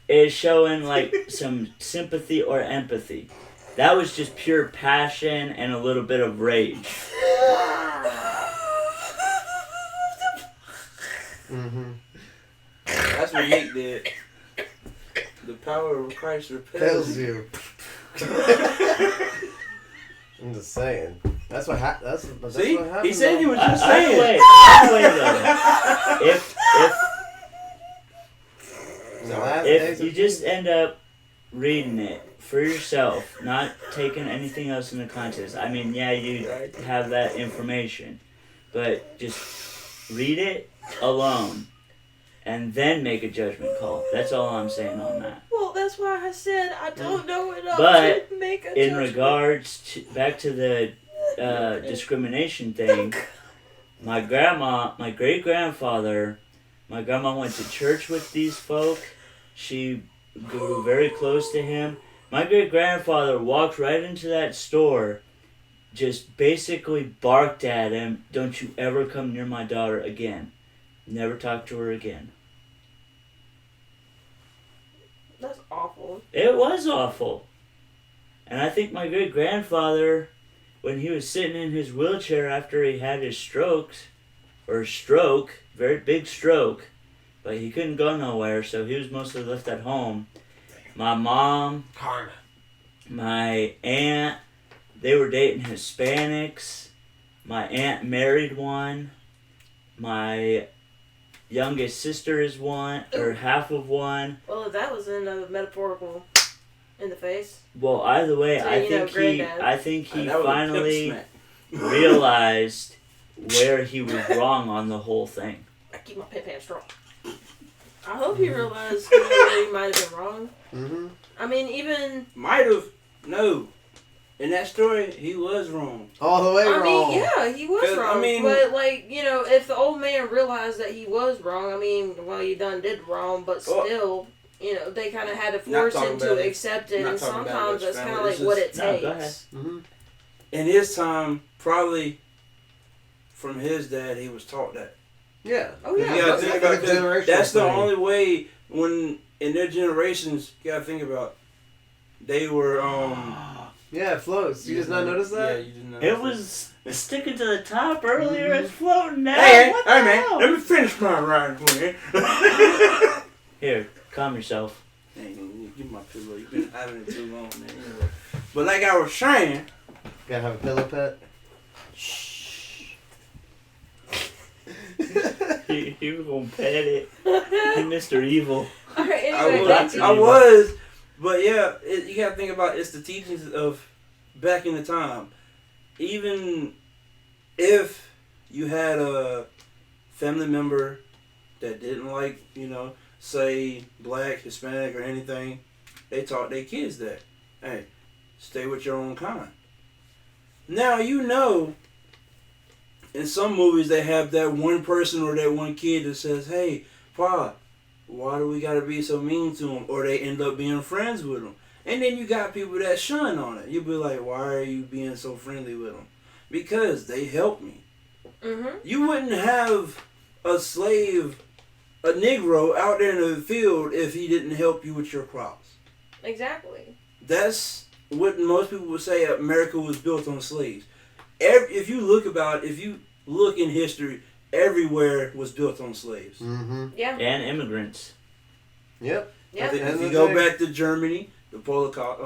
is showing some sympathy or empathy. That was just pure passion and a little bit of rage. Mm-hmm. That's what Nick did. The power of Christ repels Tells you. I'm just saying. That's what that's See? what happened. He said he was just Either saying. way, though, if you just end up reading it for yourself, not taking anything else into context. I mean, yeah, you have that information, but just read it alone and then make a judgment call. That's all I'm saying on that. Well, that's why I said I don't know enough But to make a in judgment. regards to, back to the discrimination thing, my great-grandfather, my grandma went to church with these folk. She grew very close to him. My great-grandfather walked right into that store, just basically barked at him, "Don't you ever come near my daughter again." Never talk to her again. That's awful. It was awful. And I think my great-grandfather, when he was sitting in his wheelchair after he had his stroke, very big stroke, but he couldn't go nowhere, so he was mostly left at home. My mom, Karma. my aunt, they were dating Hispanics. My aunt married one. My youngest sister is one, or half of one. Well, if that was in a metaphorical in the face. Well, either way, So, I you know, think granddad. I think he That was a pimp finally smack. realized where he was wrong on the whole thing. I keep my pants strong. I hope he realized where he might have been wrong. Mm-hmm. I mean, even Might have. No. In that story, he was wrong. All the way I wrong. mean, yeah, he was 'Cause, wrong. I mean- but like, you know, if the old man realized that he was wrong, I mean, well, you done did wrong, but Well, still, you know, they kind of had to not force talking him to about it. accept it, Not and talking about sometimes it, that's family. kind of like It's what it just- No, takes. go ahead. Mm-hmm. In his time, probably from his dad, he was taught that. Yeah. Oh yeah, You gotta most think definitely. about that. generational That's the thing. only way when in their generations. You gotta think about. They were Yeah, it floats. You just not notice Yeah, that? you didn't notice It that. was sticking to the top earlier. It's floating now. Hey, What hey the man, hell? let me finish my ride for you. Here, calm yourself. Hey, give me my pillow. You've been having it too long, man. But like I was saying, Gotta have a pillow pet. He was gonna pet it. He Mr. Evil. All right, I anyway, was, back to I you. was, but yeah, you gotta think about it's the teachings of back in the time. Even if you had a family member that didn't like, say black, Hispanic, or anything, they taught their kids that, hey, stay with your own kind. Now in some movies they have that one person or that one kid that says, hey, Pa, why do we gotta be so mean to them? Or they end up being friends with them. And then you got people that shun on it. You'll be like, why are you being so friendly with them? Because they helped me. Mm-hmm. You wouldn't have a slave, a Negro out there in the field if he didn't help you with your crops. Exactly. That's what most people would say America was built on slaves. If you look in history, everywhere was built on slaves. Mm-hmm. Yeah. And immigrants. Yep. Yeah. I think And if the you go thing- back to Germany, the Holocaust,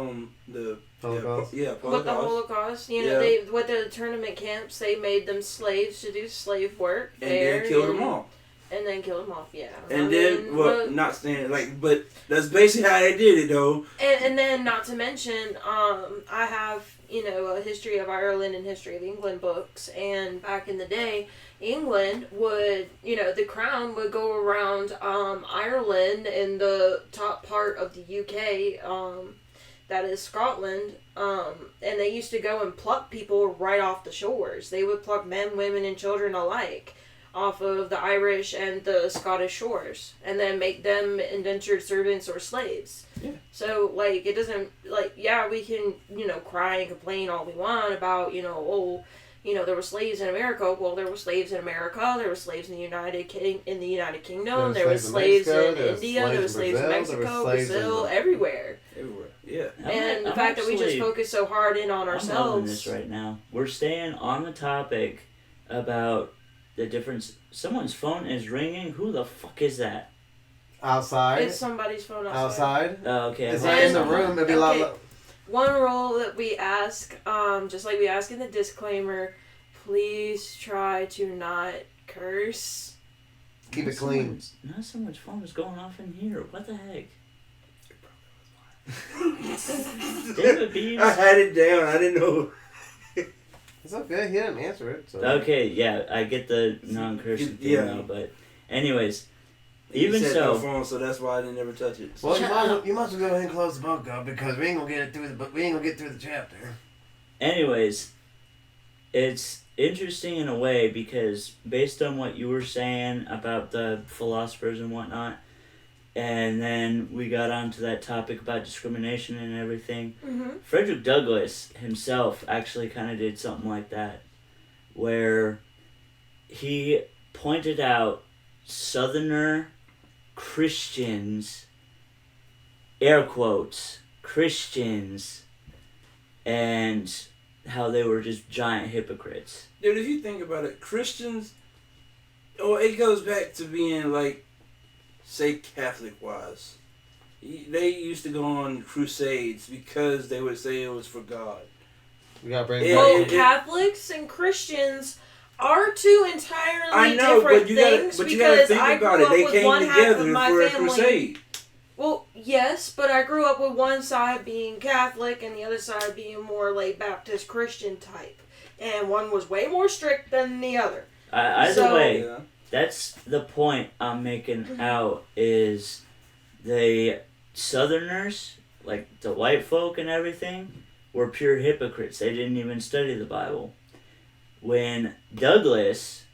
Holocaust. With the Holocaust. Holocaust, Yeah. they with the internment camps, they made them slaves to do slave work And there, then killed them all. And then killed them off. Yeah. And I then, mean, well, but- not saying but that's basically how they did it, though. And then, not to mention, I have, a history of Ireland and history of England books. And back in the day, England would, the crown would go around Ireland and the top part of the UK, that is Scotland. And they used to go and pluck people right off the shores. They would pluck men, women, and children alike off of the Irish and the Scottish shores, and then make them indentured servants or slaves. Yeah. So, it doesn't, we can, cry and complain all we want about, there were slaves in America. Well, there were slaves in America. There were slaves in the United Kingdom. There were slaves in India. There were slaves in Mexico, Brazil, everywhere. Everywhere. Yeah. And the fact that we just focus so hard in on I'm loving ourselves. this right now. We're staying on the topic about the difference. Someone's phone is ringing. Who the fuck is that? Outside. It's somebody's phone outside. Outside. Oh, okay. It's not not in in the the room. It'd be Okay. a lot. One rule that we ask, just like we ask in the disclaimer, please try to not curse. Keep it clean. Now someone's phone is going off in here. What the heck? David Beebs. I had it down. I didn't know. It's okay. He didn't answer it. So. Okay, yeah, I get the non-cursing thing now, but anyways, You even said so, no phone, so that's why I didn't ever touch it. So. Well, you might as well go ahead and close the book up because we ain't gonna get it through we ain't gonna get through the chapter. anyways, it's interesting in a way because based on what you were saying about the philosophers and whatnot, and then we got onto that topic about discrimination and everything. Mm-hmm. Frederick Douglass himself actually kind of did something like that, where he pointed out Southerner Christians, air quotes, Christians, and how they were just giant hypocrites. Dude, if you think about it, Christians, it goes back to being like, say, Catholic-wise. They used to go on crusades because they would say it was for God. We gotta bring Well, Catholics and Christians are two entirely different things but you gotta think I about grew it. They up with came one half together of my for a family. crusade. Well, yes, but I grew up with one side being Catholic and the other side being more like Baptist Christian type. And one was way more strict than the other. Either way, Yeah. that's the point I'm making out is the Southerners, like the white folk and everything, were pure hypocrites. They didn't even study the Bible. When Douglas,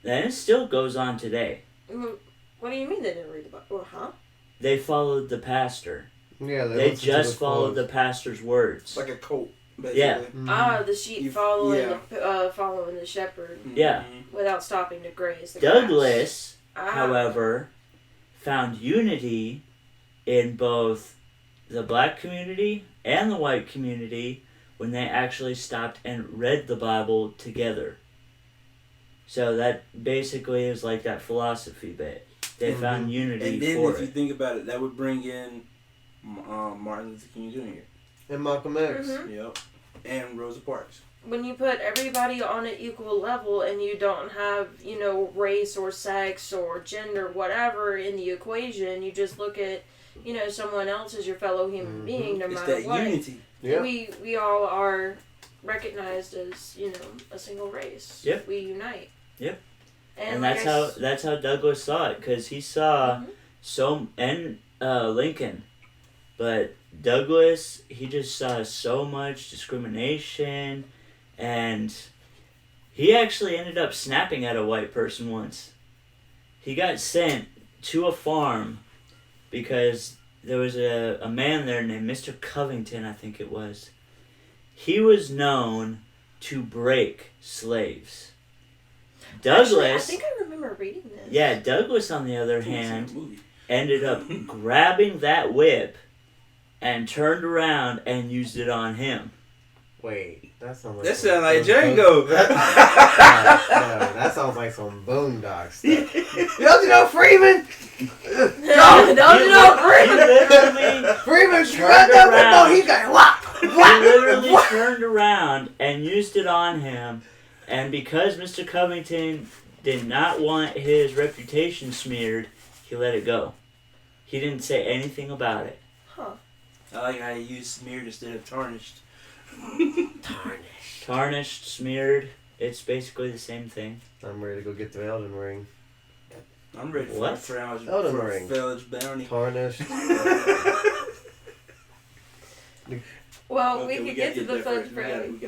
and it still goes on today, What do you mean they didn't read the Bible? Huh? they followed the pastor. Yeah, They just followed the pastor's words. Like a cult, basically. Yeah. The sheep following the shepherd Yeah. without stopping to graze the grass. Douglas, however, found unity in both the black community and the white community when they actually stopped and read the Bible together. So that basically is like that philosophy bit. They found unity And then for if you it. think about it, that would bring in Martin Luther King Jr. And Malcolm X. Mhm. Yep. And Rosa Parks. When you put everybody on an equal level and you don't have, race or sex or gender, whatever in the equation, you just look at, someone else as your fellow human being, no It's matter that what. unity. Yeah. We all are recognized as, a single race. Yep. We unite. Yep. And that's how Douglas saw it, because he saw Lincoln, but Douglas, he just saw so much discrimination, and he actually ended up snapping at a white person once. He got sent to a farm because there was a man there named Mr. Covington, I think it was. He was known to break slaves. Douglas... Actually, I think I remember reading this. Yeah, Douglas, on the other hand, ended up grabbing that whip and turned around and used it on him. Wait, that sounds like That sounds like Django. That sounds like some Boondock stuff. Don't you know Freeman? Don't you know Freeman? Freeman turned around. He got whop. He literally turned around and used it on him, and because Mr. Covington did not want his reputation smeared, he let it go. He didn't say anything about it. Huh. I like how you use smeared instead of tarnished. Tarnished, smeared, it's basically the same thing. I'm ready to go get the Elden Ring. I'm ready for What? a Frown's Elden for Ring. a fella's bounty. Tarnished. Well, Okay, we we could get gotta to get the there fun first. first. We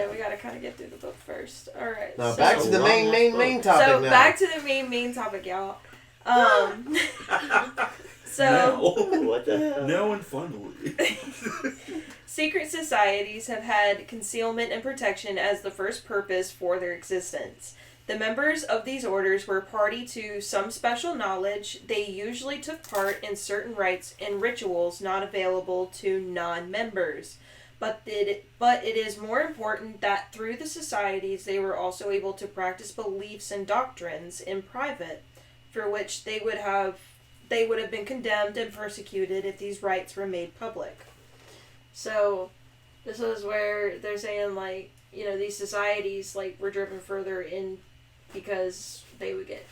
We gotta kind of get through the book first. All right. Now so, back to the main topic So now. back to the main topic, y'all. So What the hell? Now and finally. secret societies have had concealment and protection as the first purpose for their existence. The members of these orders were party to some special knowledge. They usually took part in certain rites and rituals not available to non-members. But it is more important that through the societies they were also able to practice beliefs and doctrines in private, for which they would have been condemned and persecuted if these rites were made public. So this is where they're saying, like, these societies, like, were driven further in because they would get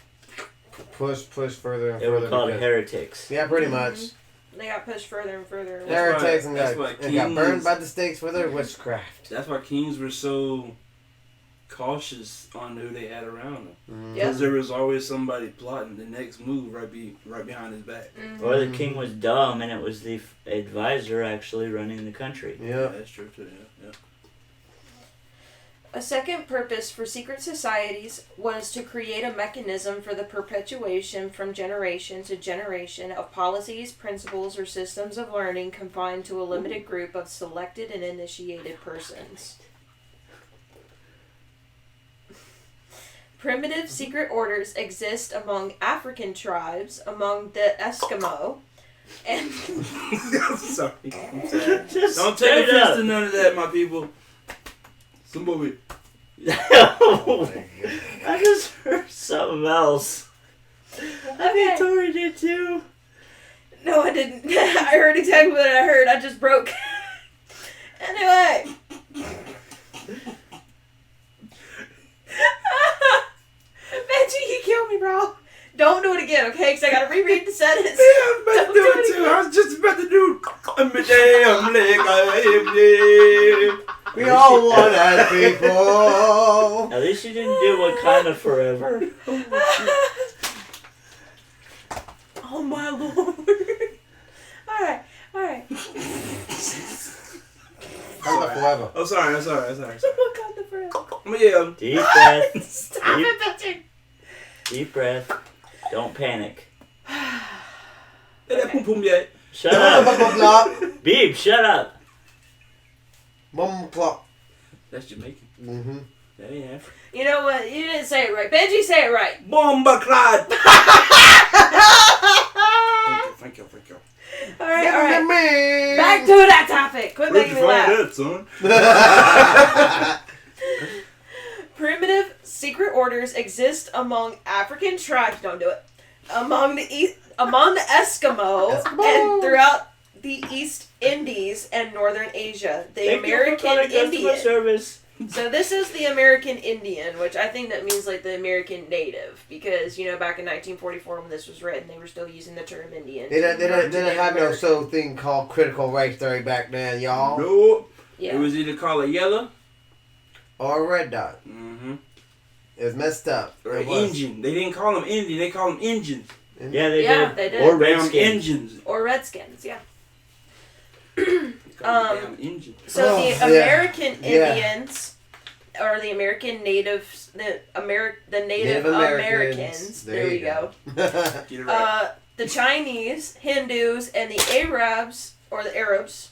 Push further and They further. were called because- heretics. Yeah, pretty much. They got pushed further and further away. Heretics and that's got why burned by the stakes for their witchcraft. That's why kings were so cautious on who they had around them. Mm-hmm. Because there was always somebody plotting the next move right behind his back. Mm-hmm. Or the king was dumb and it was the advisor actually running the country. Yeah, that's true too. Yeah. A second purpose for secret societies was to create a mechanism for the perpetuation from generation to generation of policies, principles, or systems of learning confined to a limited group of selected and initiated persons. Primitive secret orders exist among African tribes, among the Eskimo, and... I'm sorry. Just Don't take straight offense up. to none of that, my people. Somebody. I just heard something else. I think Tori did too. No, I didn't. I heard exactly what I heard. I just broke. Anyway. Benji, you killed me, bro. Don't do it again, okay? Because I gotta reread the sentence. Yeah, I was about to do it too. I was just about to do. we all want as people. At least you didn't do Wakanda forever. Oh my lord. Alright. Forever. Oh, sorry. Wakanda forever. Yeah. Deep breath. Stop it, Benji. Deep breath. Don't panic. Okay. Shut up. Blah, blah, blah. Beeb, shut up. 1 o'clock. That's Jamaican. Mm-hmm. That ain't African. You know what? You didn't say it right. Benji, say it right. Bomba clad. Thank you. Alright. Man. Back to that topic. Quit making me laugh. That, son? Primitive secret orders exist among African tribes. Don't do it. Among the Eskimo and throughout the East Indies and Northern Asia. The American Indian. Service. So this is the American Indian, which I think that means like the American Native, because back in 1944 when this was written, they were still using the term Indian. They didn't have no so thing called critical race theory back then, y'all. Nope. Yeah. It was either called a yellow Or a red dot. mm-hmm. It was messed up. or It an was. Indian. They didn't call them Indian. They called them engines. Yeah, they did. They did. Or Damn Redskins. engines. Or Redskins, yeah. They called them damn engines. So Oh, the yeah. American Yeah. Indians, or the American Natives, the Native Native Americans. Americans. There we go. Get it right. The Chinese, Hindus, and the Arabs, or the Arabs,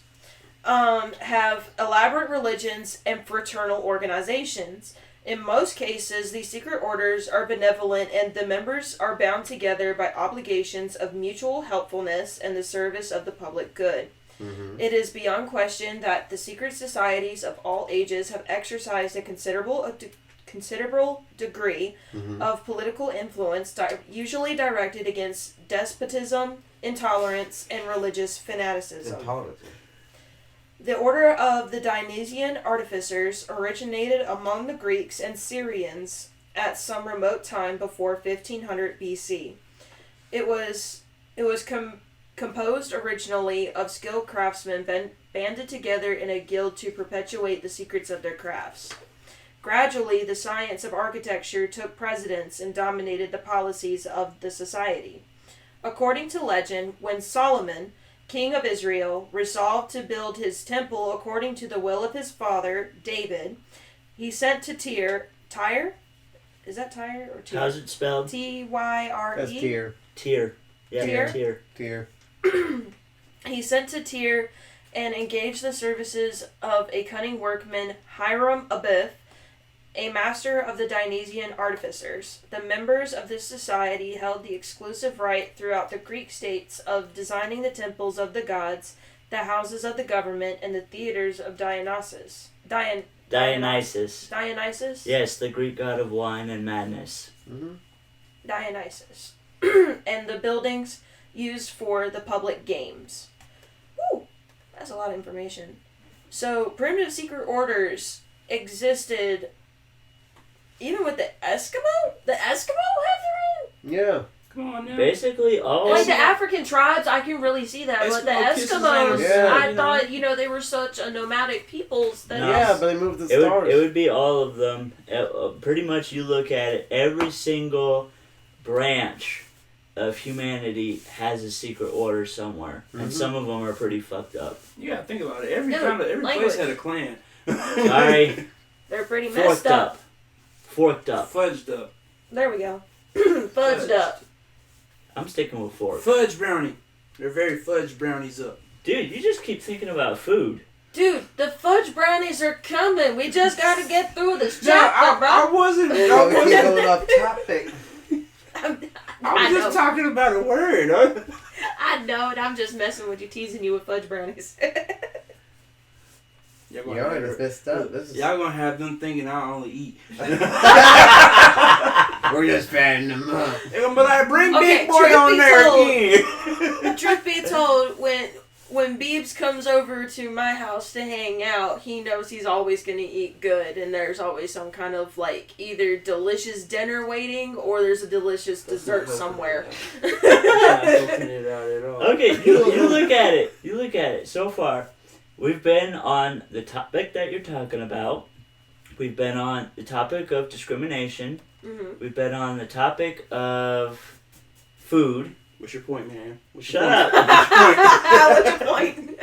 have elaborate religions and fraternal organizations. In most cases, these secret orders are benevolent and the members are bound together by obligations of mutual helpfulness and the service of the public good. Mm-hmm. It is beyond question that the secret societies of all ages have exercised a considerable degree Mm-hmm. of political influence, usually directed against despotism, intolerance, and religious fanaticism. Intolerance. The order of the Dionysian artificers originated among the Greeks and Syrians at some remote time before 1500 BC. It was composed originally of skilled craftsmen banded together in a guild to perpetuate the secrets of their crafts. Gradually, the science of architecture took precedence and dominated the policies of the society. According to legend, when Solomon, king of Israel, resolved to build his temple according to the will of his father, David, he sent to Tyre? Is that Tyre or Tyre? How's it spelled? Tyre? That's tier. Tyr. Yeah, Tyr? Tyr. Tier. He sent to Tyre and engaged the services of a cunning workman, Hiram Abiff, a master of the Dionysian artificers. The members of this society held the exclusive right throughout the Greek states of designing the temples of the gods, the houses of the government, and the theaters of Dionysus. Dionysus. Dionysus? Yes, the Greek god of wine and madness. Mm-hmm. Dionysus. And the buildings used for the public games. Woo! That's a lot of information. So, primitive secret orders existed even with the Eskimo? The Eskimo have their own? Yeah. Come on now. Basically, all Like the African tribes, I can really see that. But the Eskimos, I thought, they were such a nomadic peoples. That Yeah, but they moved the stars. It would be all of them. Pretty much, you look at it, every single branch of humanity has a secret order somewhere, and some of them are pretty fucked up. You gotta think about it. Every place had a clan. Sorry. They're pretty messed up. Forked up. Fudged up. There we go. Fudged up. I'm sticking with fork. Fudge brownie. They're very fudge brownies up. Dude, you just keep thinking about food. Dude, the fudge brownies are coming. We just gotta get through this chapter, bro. I wasn't going off topic. I was just talking about a word. Huh? I know it. I'm just messing with you, teasing you with fudge brownies. Y'all already messed up. Y'all gonna have them thinking I only eat. We're just fanning them up. They're gonna be like, bring Big Boy on there again. Truth be told, when Beebs comes over to my house to hang out, he knows he's always gonna eat good, and there's always some kind of either delicious dinner waiting or there's a delicious dessert somewhere. Okay, you look at it. You look at it. So far, we've been on the topic that you're talking about. We've been on the topic of discrimination. Mm-hmm. We've been on the topic of food. What's your point, man? Shut up. What's your point?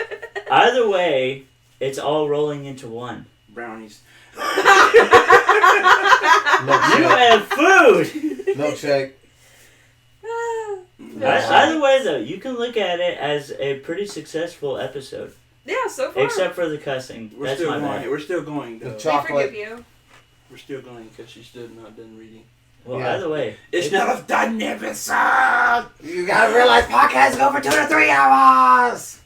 Either way, it's all rolling into one. Brownies. You have food! Milkshake. Either way, though, you can look at it as a pretty successful episode. Yeah, so far. Except for the cussing. We're That's still my going. bad. We're still going, though. We forgive you. We're still going because she's still not done reading. Well, either way. It's not a done episode! You gotta realize podcasts go for 2 to 3 hours!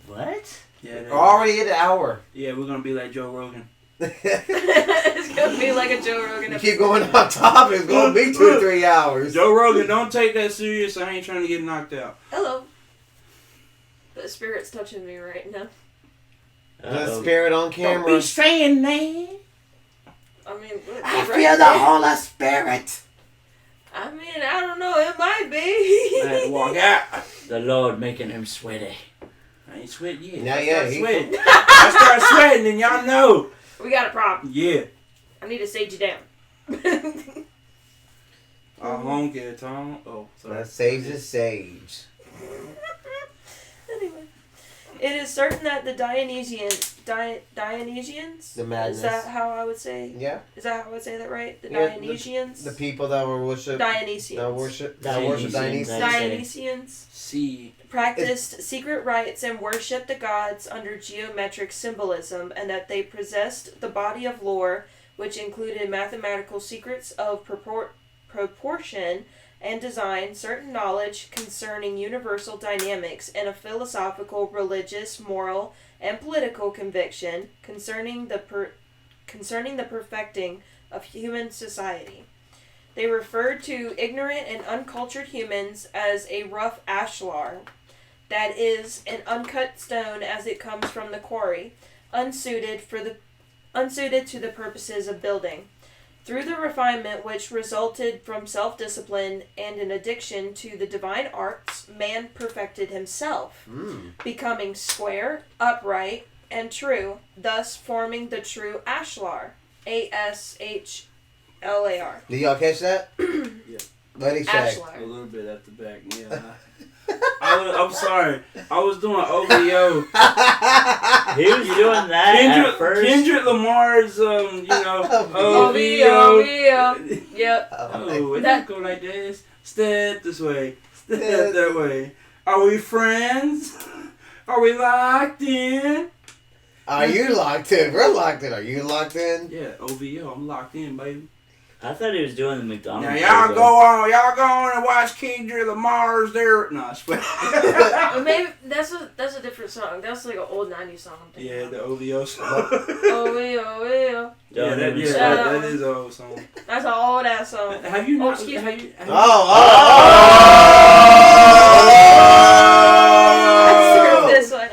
What? Yeah, we're already at an hour. Yeah, we're gonna be like Joe Rogan. It's gonna be like a Joe Rogan episode. You keep going off topic, it's gonna be 2 to 3 hours. Joe Rogan, don't take that serious. I ain't trying to get knocked out. Hello. The spirit's touching me right now. The spirit on camera. Don't be saying that. I mean, I feel the Holy Spirit. I mean, I don't know. It might be. I had to walk out. The Lord making him sweaty. I ain't sweating yet. Not I yet. start sweating. I start sweating, and y'all know. We got a problem. Yeah. I need to sage you down. Home get Tom. Oh, sorry. That saves the sage. Anyway, it is certain that the Dionysians. The madness. Is that how I would say? Yeah. Is that how I would say that right? The Yeah, Dionysians. The people that were worship. Dionysians. That worship Dionysians. Dionysians. See. Practiced secret rites and worshipped the gods under geometric symbolism, and that they possessed the body of lore, which included mathematical secrets of proportion and design, certain knowledge concerning universal dynamics, and a philosophical, religious, moral, and political conviction concerning the perfecting of human society. They referred to ignorant and uncultured humans as a rough ashlar, that is, an uncut stone as it comes from the quarry, unsuited to the purposes of building. Through the refinement which resulted from self-discipline and an addiction to the divine arts, man perfected himself, becoming square, upright, and true, thus forming the true ashlar. Ashlar. Did y'all catch that? Yeah. What he say? Ashlar. A little bit at the back, yeah. I'm sorry. I was doing OVO. He was doing that at first. Kendrick Lamar's, OVO. Yep. Oh, it don't go like this. Step this way. Step that way. Are we friends? Are we locked in? Are you locked in? We're locked in. Are you locked in? Yeah, OVO. I'm locked in, baby. I thought he was doing the McDonald's. Now y'all go on and watch Kendrick Lamar's there. No, I swear. Maybe that's a different song. That's like an old '90s song. Yeah, the OVO song. Oh. Yeah, that is an old song. That's an old ass song. Have you not? Excuse me.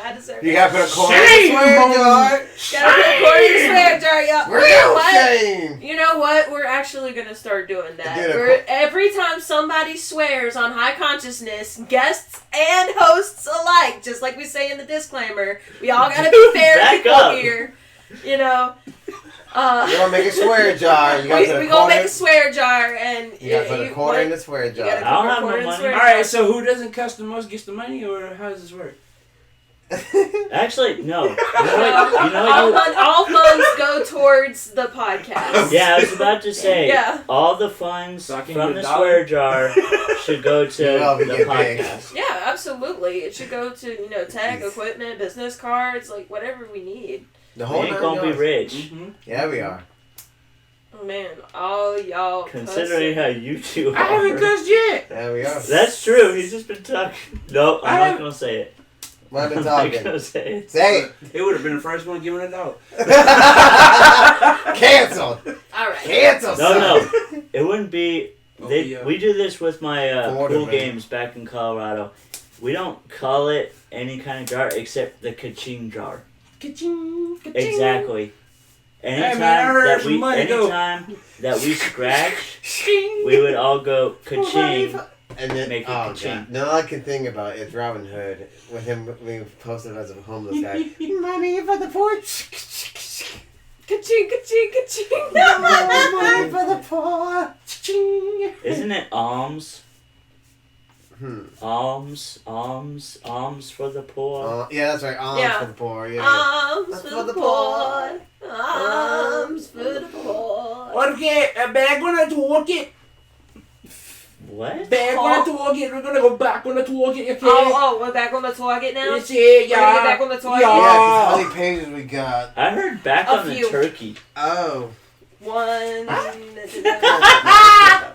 I deserve You this. gotta put a corn in the swear jar. Gotta put a corn in the swear jar, y'all. Real shame. You know what? We're actually gonna start doing that. Dude, Where every time somebody swears on high consciousness, guests and hosts alike, just like we say in the disclaimer, we all gotta be fair Back people up. here. You know. You're gonna make a swear jar. You We gonna make a swear jar, and You gotta put a quarter in the swear jar. gotta I don't put a have no quarter in the money. swear jar. Alright, so who doesn't cuss the most gets the money, or how does this work? Actually, no. You All funds go towards the podcast. Yeah, I was about to say, Yeah. all the funds So I can from get the a swear jar should go to Well, we the get big. podcast. Yeah, absolutely. It should go to tech, equipment, business cards, like whatever we need. The We whole ain't nine gonna be yards. rich. Mm-hmm. Yeah, we are. Oh man, all y'all. Considering how you two I haven't are. cussed yet. Yeah, we are. That's true. He's just been talking. No, I'm not gonna say it. I've been I'm not talking. gonna say it. Say it. It would have been the first one giving it out. Canceled. All right. Canceled. No. It wouldn't be. Oh, They, yeah. We do this with my Florida, pool man. games back in Colorado. We don't call it any kind of jar except the ka-ching jar. Ka-ching, ka-ching. Exactly. man, I heard some money go. Anytime that we scratch, we would all go ka-ching. And then, Make it oh ka-ching. god. No, all I can think about is Robin Hood with him being posted as a homeless guy. Money for the poor. Ka-ching, ka-ching, ka-ching. Money for the poor. Isn't it alms? Hmm. Alms for the poor. Yeah, that's right. Alms Yeah. for the poor. Yeah. Arms for the poor. Arms for the poor. Okay, back on the toolkit. What? Back on the toolkit. We're gonna go back on the toolkit, okay? Oh, we're back on the target now? It's it, We're gonna yeah. get back on the target? Yeah, 'cause Yeah. how many pages we got? I heard back A on few. the turkey. Oh. One.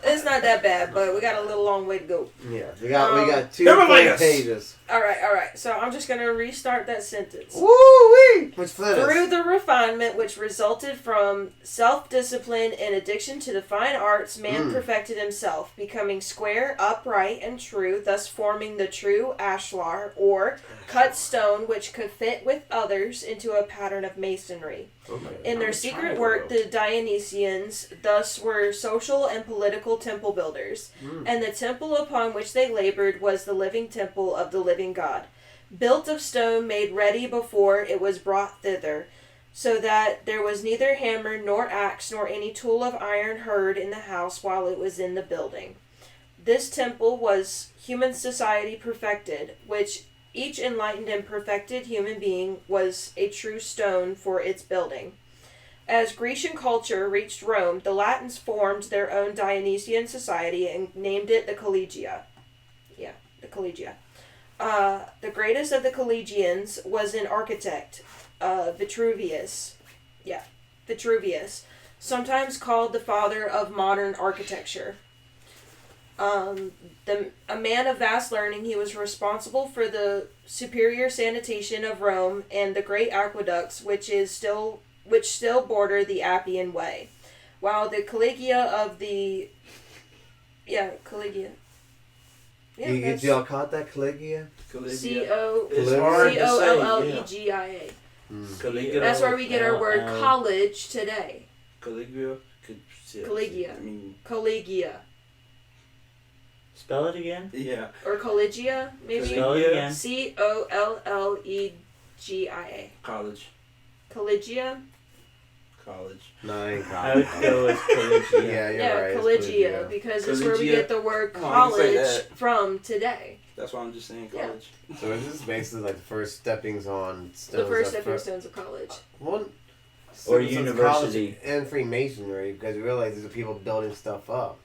It's not that bad, but we got a little long way to go. Yeah, we got two Himalayas. pages. Alright. So I'm just gonna restart that sentence. Woo-wee! Which flip Through the refinement which resulted from self-discipline and addiction to the fine arts, man perfected himself, becoming square, upright, and true, thus forming the true ashlar, or cut stone which could fit with others into a pattern of masonry. In their secret work, the Dionysians thus were social and political temple builders, and the temple upon which they labored was the living temple of the living God, built of stone made ready before it was brought thither, so that there was neither hammer nor axe nor any tool of iron heard in the house while it was in the building. This temple was human society perfected, which each enlightened and perfected human being was a true stone for its building. As Grecian culture reached Rome, the Latins formed their own Dionysian society and named it the Collegia. Yeah, the Collegia. The greatest of the collegians was an architect, Vitruvius. Yeah, Vitruvius, sometimes called the father of modern architecture. A man of vast learning, he was responsible for the superior sanitation of Rome and the great aqueducts which still border the Appian Way, while the Collegia of the Collegia. Yeah, y'all caught that, Collegia? It's hard to say, Collegia. Caligula. That's where we get our word L-L. college today. Caligula. Collegia. I mean, Collegia. Spell it again. yeah. Or collegia, maybe? Spell it again. Collegia. College. Collegia? College. No, I ain't I caught would it. go with Collegia. Yeah, you're Yeah, right. it's collegia, because it's where we Collegia. get the word Oh, I can say college that. from today. That's why I'm just saying Yeah. college. So is this basically like the first steppings on stones? The first of stepping stones of college. One, Or since university. college and Freemasonry, because we realize there's people building stuff up.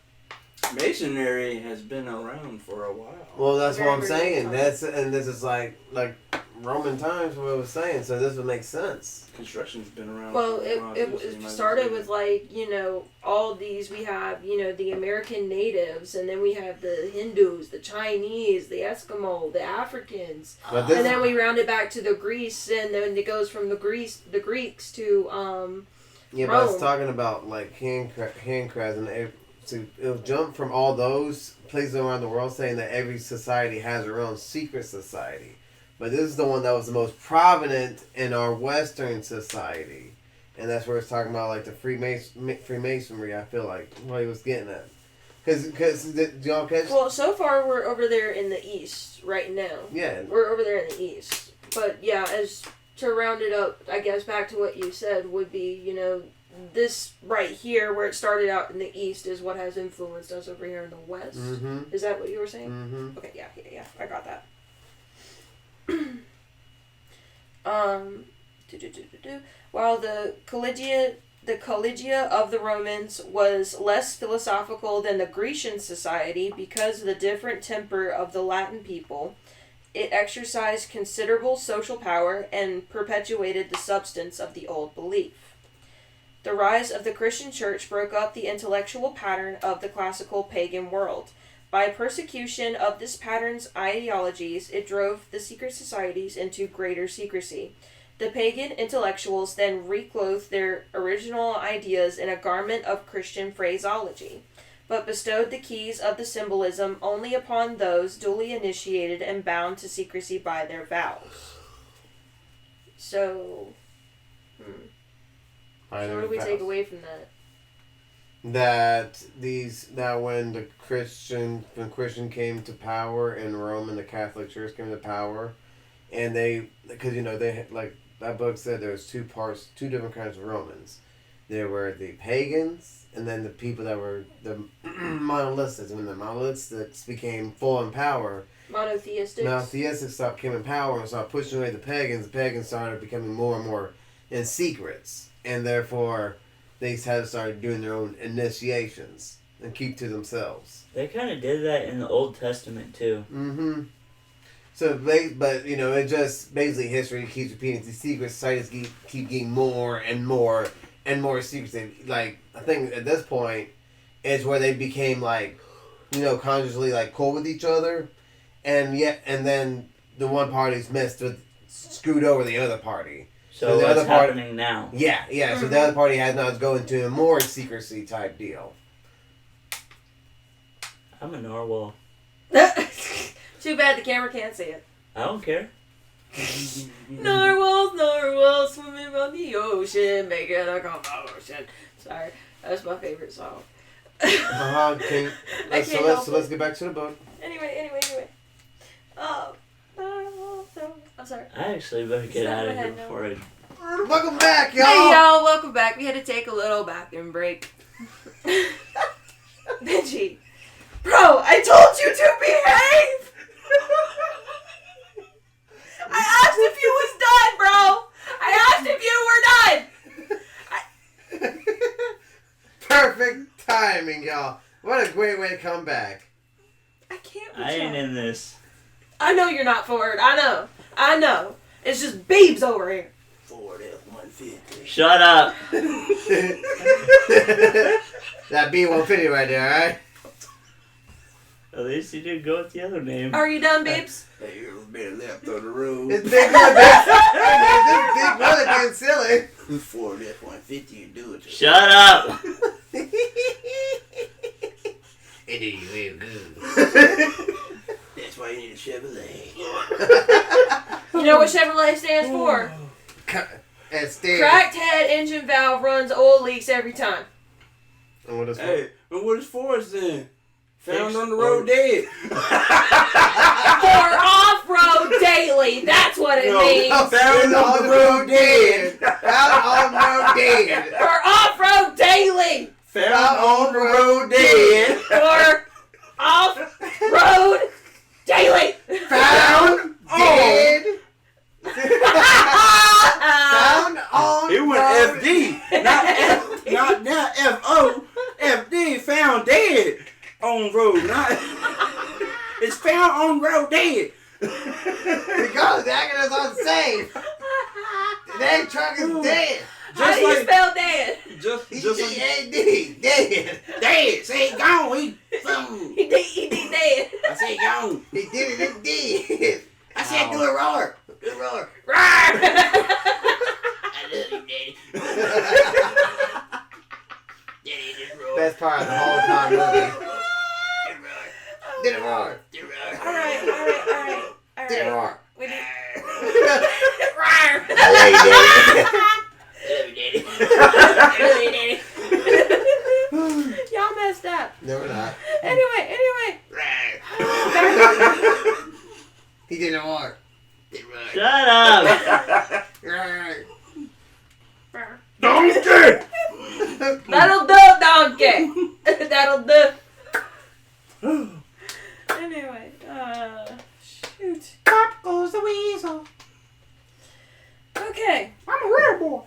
Masonry has been around for a while. Well, that's Very, what I'm very saying. long This is like Roman times, what I was saying. So this would make sense. Construction's been around. Well, for a while, too, so you it might started as with well- all these, we have, the American natives, and then we have the Hindus, the Chinese, the Eskimo, the Africans, But this, and then we round it back to the Greece, and then it goes from the Greeks to, yeah, but it's Rome. talking about like handcrafts, and it'll jump from all those places around the world saying that every society has their own secret society. But this is the one that was the most prominent in our Western society. And that's where it's talking about like the Freemasonry. I feel like what he was getting at, because do y'all catch? Well, so far we're over there in the east right now. Yeah, we're over there in the east. But yeah, as to round it up, I guess back to what you said would be, this right here where it started out in the east is what has influenced us over here in the west. Mm-hmm. Is that what you were saying? Mm-hmm. Okay, yeah, I got that. While the Collegia of the Romans was less philosophical than the Grecian society because of the different temper of the Latin people, it exercised considerable social power and perpetuated the substance of the old belief. The rise of the Christian church broke up the intellectual pattern of the classical pagan world. By persecution of this pattern's ideologies, it drove the secret societies into greater secrecy. The pagan intellectuals then reclothed their original ideas in a garment of Christian phraseology, but bestowed the keys of the symbolism only upon those duly initiated and bound to secrecy by their vows. So, what do we take away from that? That when Christian came to power in Rome and the Catholic Church came to power, and because they had, like that book said, there was two different kinds of Romans. There were the pagans, and then the people that were the monolithics. When the monolithics became full in power, monotheistics came in power and started pushing away the pagans started becoming more and more in secrets, and therefore they had started doing their own initiations and keep to themselves. They kind of did that in the Old Testament too. Mm-hmm. So, but it just basically history keeps repeating. These secret societies keep getting more and more and more secrets. Like, I think at this point is where they became like, consciously like cool with each other, and then the one party's screwed over the other party. So the what's other party, happening now? Yeah. Mm-hmm. So the other party has now go into a more secrecy type deal. I'm a narwhal. Too bad the camera can't see it. I don't care. Narwhals, swimming on the ocean, making a commotion. Sorry, that's my favorite song. Let's get back to the book. Anyway. I'm sorry. I actually better get out of here before I... Welcome back, y'all! Hey, y'all, welcome back. We had to take a little bathroom break. Benji. Bro, I told you to behave! I asked if you was done, bro! I asked if you were done! Perfect timing, y'all. What a great way to come back. I can't I ain't in this. I know you're not Ford. I know. It's just Beebs over here. Ford F-150. Shut up. That B-150 right there, alright? At least you didn't go with the other name. Are you done, Beebs? Hey, you're being left on the road. It's Big Brother being silly. Ford F-150, you do it. Shut up. It is real good. That's why you need a Chevrolet. You know what Chevrolet stands for? Cracked head engine valve runs oil leaks every time. And what is Hey, but what is Ford's then? Found on the road dead. For off-road daily. That's what it means. Found on the road dead. Found on the road dead. For off-road daily. Found on the road dead. For off-road daily. Found dead. Found on It went road. FD. Not FO. FD, found dead. On road, not... It's found on road dead. Because the acting is on safe. That truck is dead. How do you spell dead? Just like... D-A-D. Dead. Dead. Say gone. He He dead. I say gone. He did it indeed. I said do a roar. Do a roar. Rawr. I love you, Daddy. Daddy, just roar. Best part of the whole time movie. Did it roar. Do a roar. All right. Did it roar. We need... I love you, Daddy. I love you, Daddy. Daddy. Daddy. Y'all messed up. No, we're not. Anyway. He didn't want. Shut up. Donkey! That'll do, donkey. That'll do. Anyway, shoot. Pop goes the weasel. Okay. I'm a rare boy.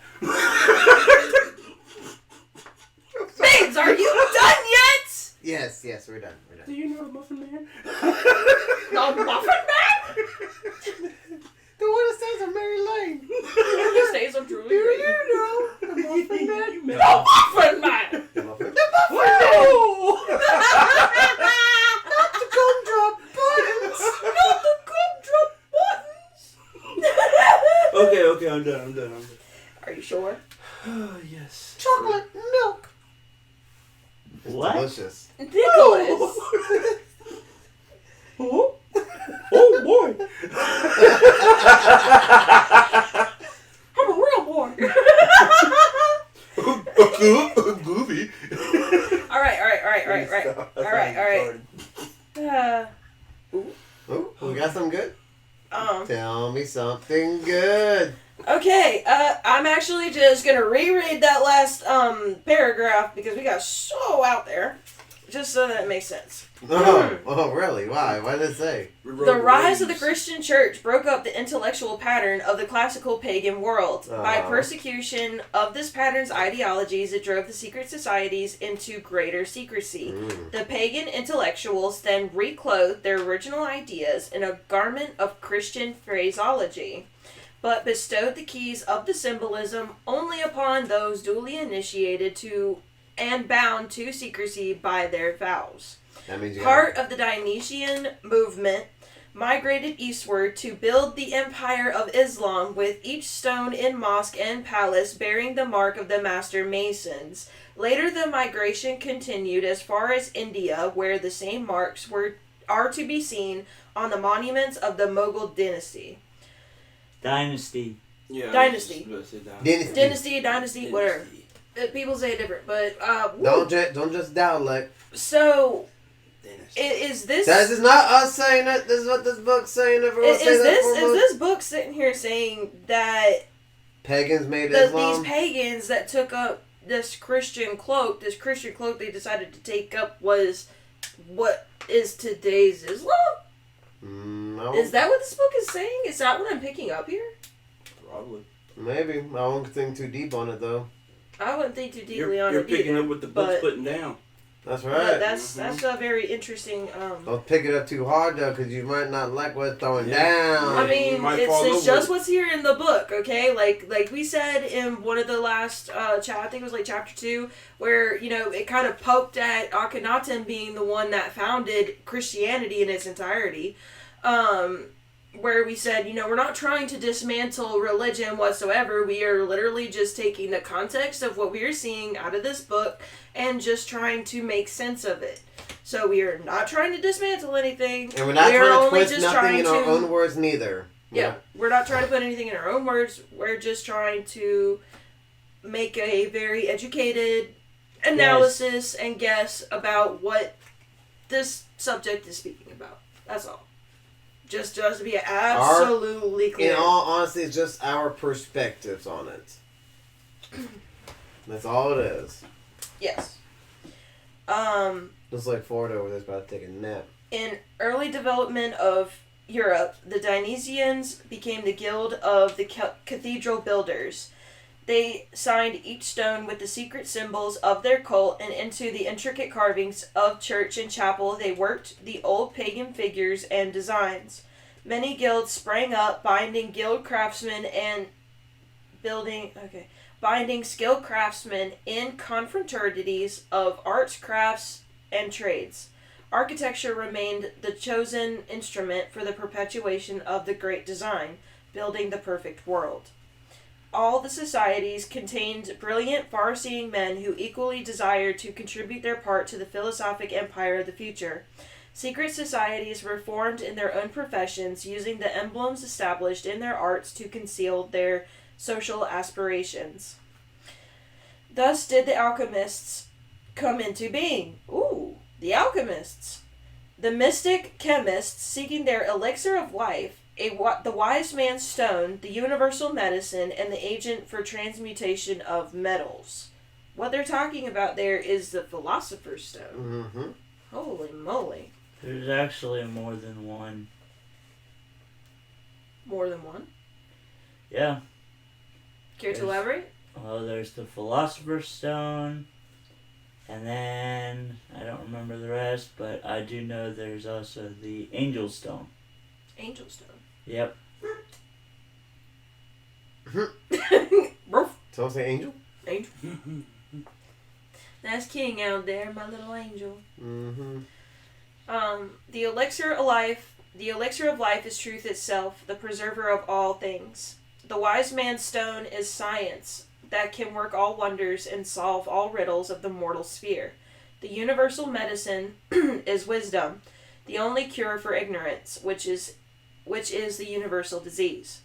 Babes, are you done yet? Yes, we're done. Do you know the Muffin Man? The Muffin Man? The one that stays on Mary Lane. Who stays on Truly Do Green? you know the Muffin Man? The Muffin Man! The Muffin. No! Not the gumdrop buttons. Not the gumdrop buttons! Okay, I'm done. Are you sure? Oh, yes. Chocolate milk. It's What? delicious. Nicholas! Oh, oh boy. I'm a real boy! Goofy. Alright. Oh, we got something good? Um, Tell me something good. Okay, I'm actually just gonna reread that last paragraph because we got so out there, just so that it makes sense. Oh, really? Why? What did it say? The rise of the Christian church broke up the intellectual pattern of the classical pagan world. By persecution of this pattern's ideologies, it drove the secret societies into greater secrecy. The pagan intellectuals then reclothed their original ideas in a garment of Christian phraseology, but bestowed the keys of the symbolism only upon those duly initiated to and bound to secrecy by their vows. That means you Part of the Dionysian movement migrated eastward to build the empire of Islam, with each stone in mosque and palace bearing the mark of the master masons. Later the migration continued as far as India, where the same marks are to be seen on the monuments of the Mughal dynasty. Dynasty. Yeah. Dynasty. Dynasty, whatever. People say it different, but Don't just download. So is this? This is not us saying it. This is what this book's saying. Everyone say that Is this book sitting here saying that pagans made Islam? these pagans that took up this Christian cloak they decided to take up was what is today's Islam? No. Is that what this book is saying? Is that what I'm picking up here? Probably. Maybe. I won't think too deep on it though. I wouldn't think too deeply on You're it picking either, up what the book's putting down. That's but right. that's a very interesting. Don't pick it up too hard though, because you might not like what's throwing down. I mean, fall it's over. just what's here in the book, okay? Like we said in one of the last I think it was like chapter 2, where it kind of poked at Akhenaten being the one that founded Christianity in its entirety. Where we said, we're not trying to dismantle religion whatsoever. We are literally just taking the context of what we are seeing out of this book and just trying to make sense of it. So we are not trying to dismantle anything. And we're not trying to twist nothing in our own words neither. Yeah, we're not trying to put anything in our own words. We're just trying to make a very educated analysis and guess about what this subject is speaking about. That's all. Just to be absolutely clear. In all honesty, it's just our perspectives on it. That's all it is. Yes. Looks like Ford over there's about to take a nap. In early development of Europe, the Dionysians became the guild of the cathedral builders. They signed each stone with the secret symbols of their cult, and into the intricate carvings of church and chapel they worked the old pagan figures and designs. Many guilds sprang up, binding skilled craftsmen in confraternities of arts, crafts, and trades. Architecture remained the chosen instrument for the perpetuation of the great design, building the perfect world. All the societies contained brilliant, far-seeing men who equally desired to contribute their part to the philosophic empire of the future. Secret societies were formed in their own professions, using the emblems established in their arts to conceal their social aspirations. Thus did the alchemists come into being. Ooh, the alchemists. The mystic chemists seeking their elixir of life, the wise man's stone, the universal medicine, and the agent for transmutation of metals. What they're talking about there is the philosopher's stone. Mm-hmm. Holy moly. There's actually more than one. More than one? Yeah. Care to elaborate? Well, there's the Philosopher's Stone, and then I don't remember the rest, but I do know there's also the Angel Stone. Angel stone. Yep. Someone say angel? Angel. That's King out there, my little angel. Mm-hmm. The elixir of life is truth itself, the preserver of all things. The wise man's stone is science that can work all wonders and solve all riddles of the mortal sphere. The universal medicine is wisdom, the only cure for ignorance, which is the universal disease.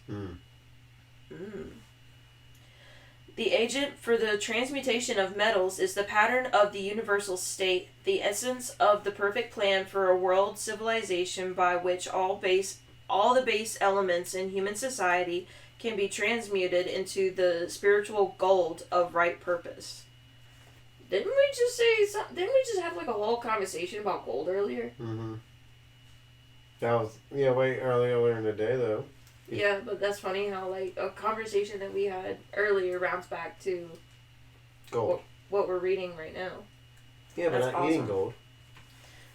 The agent for the transmutation of metals is the pattern of the universal state, the essence of the perfect plan for a world civilization by which all the base elements in human society can be transmuted into the spiritual gold of right purpose. Didn't we just have like a whole conversation about gold earlier? Mm-hmm. That was, way earlier in the day, though. Yeah, but that's funny how, like, a conversation that we had earlier rounds back to Gold. what we're reading right now. Yeah, but That's not eating awesome. gold.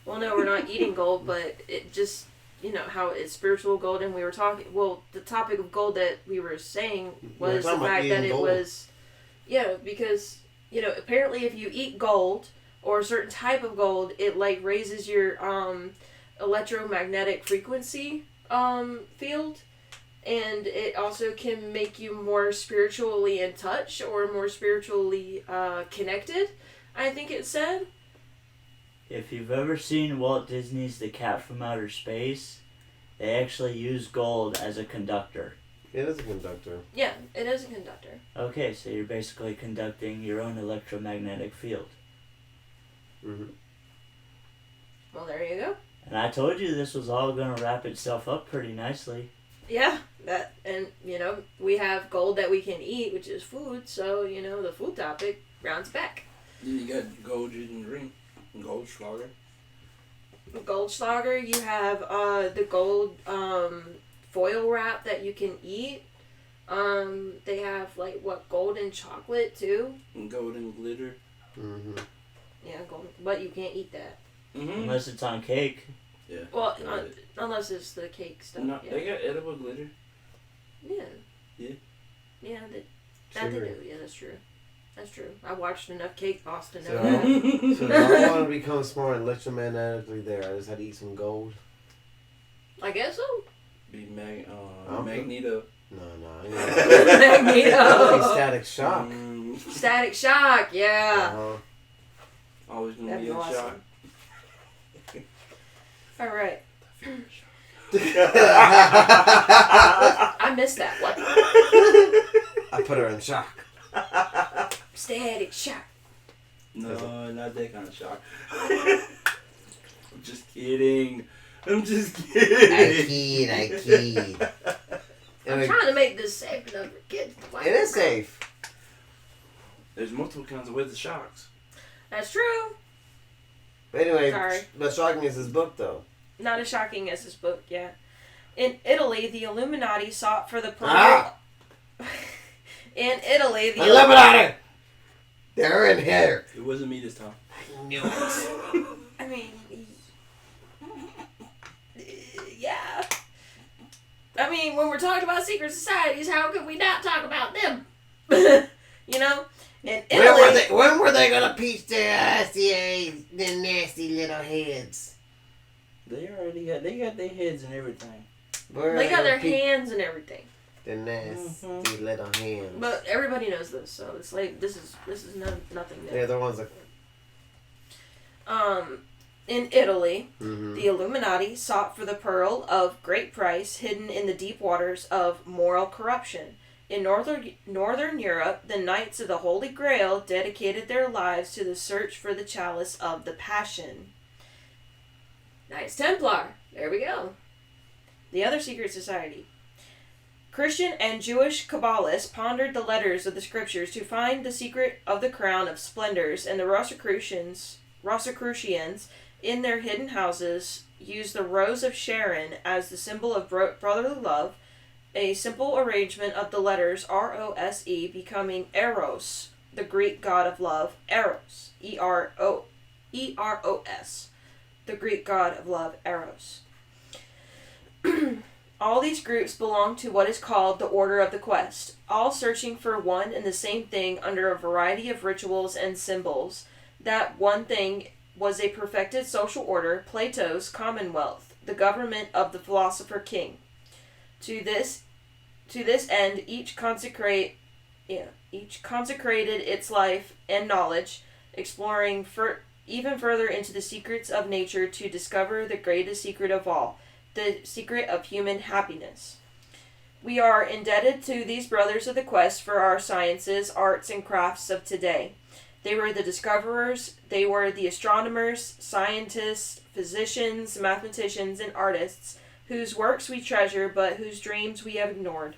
Well, no, we're not eating gold, but it just, how it's spiritual gold, and we were talking, the topic of gold that we were saying was the fact that it was, because, apparently if you eat gold, or a certain type of gold, it, like, raises your, electromagnetic frequency, field, and it also can make you more spiritually in touch, or more spiritually, connected, I think it said. If you've ever seen Walt Disney's The Cat from Outer Space, they actually use gold as a conductor. It is a conductor. Yeah, it is a conductor. Okay, so you're basically conducting your own electromagnetic field. Mm-hmm. Well, there you go. And I told you this was all going to wrap itself up pretty nicely. Yeah, we have gold that we can eat, which is food, so, the food topic rounds back. Then you got gold you can drink. Goldschlager. Goldschlager, you have the gold foil wrap that you can eat. They have, golden chocolate, too. And golden glitter. Mm-hmm. Yeah, golden, but you can't eat that. Mm-hmm. Unless it's on cake. Yeah. Well, unless it's the cake stuff. No, yeah. they got edible glitter. Yeah. Yeah. Yeah, that they do. Yeah, that's true. That's true. I watched enough Cake Boss to know So, that. so if I want to become smart electromagnetically there, I just had to eat some gold. I guess so. Be Magneto. No. Magneto. Static Shock. Static Shock, yeah. Uh-huh. Always gonna That'd be be a awesome. shock. Alright. I missed that one. I put her in shock. Static Shock. No, not that kind of shock. I'm just kidding. I'm just kidding. I kid. I'm trying to make this safe enough for kids. It is safe. There's multiple kinds of ways of shocks. That's true. Anyway, Sorry. but shocking is his book, though. Not as shocking as this book, yeah. In Italy, the Illuminati sought for the pearl. Ah! In Italy, the Illuminati! They're in here. It wasn't me this time. I knew it. I mean, yeah. I mean, when we're talking about secret societies, how could we not talk about them? In Italy, When were they gonna peach their SDA, their nasty little heads? They got their heads and everything. they got their hands and everything. Their nasty little hands. But everybody knows this, so it's like this is nothing new. They're the ones that. In Italy, Mm-hmm. the Illuminati sought for the pearl of great price hidden in the deep waters of moral corruption. In Northern Europe, the Knights of the Holy Grail dedicated their lives to the search for the chalice of the Passion. Knights Templar. There we go. The other secret society. Christian and Jewish Kabbalists pondered the letters of the scriptures to find the secret of the crown of splendors, and the Rosicrucians in their hidden houses used the Rose of Sharon as the symbol of brotherly love, a simple arrangement of the letters R-O-S-E becoming Eros, the Greek god of love, Eros, E-R-O-S, the Greek god of love, Eros. All these groups belong to what is called the Order of the Quest, all searching for one and the same thing under a variety of rituals and symbols. That one thing was a perfected social order, Plato's commonwealth, the government of the philosopher king. To this end, each consecrated its life and knowledge, exploring even further into the secrets of nature to discover the greatest secret of all, the secret of human happiness. We are indebted to these brothers of the quest for our sciences, arts, and crafts of today. They were the discoverers, they were the astronomers, scientists, physicians, mathematicians, and artists, whose works we treasure, but whose dreams we have ignored.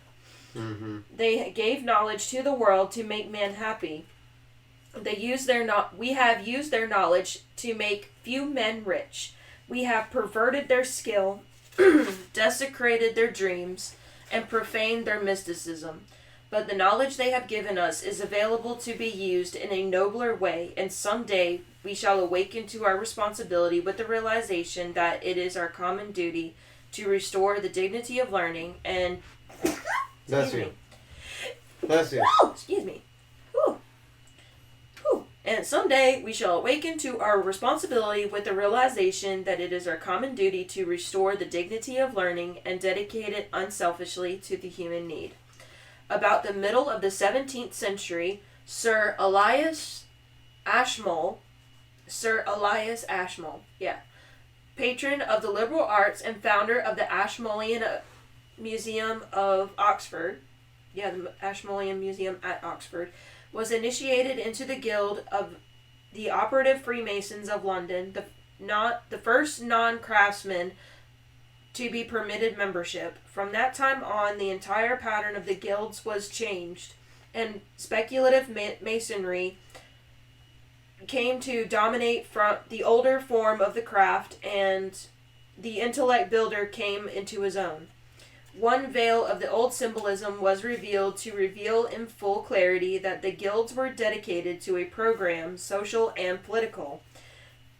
Mm-hmm. They gave knowledge to the world to make man happy. We have used their knowledge to make few men rich. We have perverted their skill, desecrated their dreams, and profaned their mysticism. But the knowledge they have given us is available to be used in a nobler way, and someday we shall awaken to our responsibility with the realization that it is our common duty to restore the dignity of learning and... Bless you. Bless you. Oh, excuse me. Whew. Whew. And someday we shall awaken to our responsibility with the realization that it is our common duty to restore the dignity of learning and dedicate it unselfishly to the human need. About the middle of the 17th century, Sir Elias Ashmole, patron of the liberal arts and founder of the Ashmolean Museum of Oxford, the Ashmolean Museum at Oxford, was initiated into the Guild of the Operative Freemasons of London, the first non-craftsman to be permitted membership. From that time on, the entire pattern of the guilds was changed, and speculative masonry came to dominate from the older form of the craft, and the intellect builder came into his own. One veil of the old symbolism was revealed to reveal in full clarity that the guilds were dedicated to a program, social and political.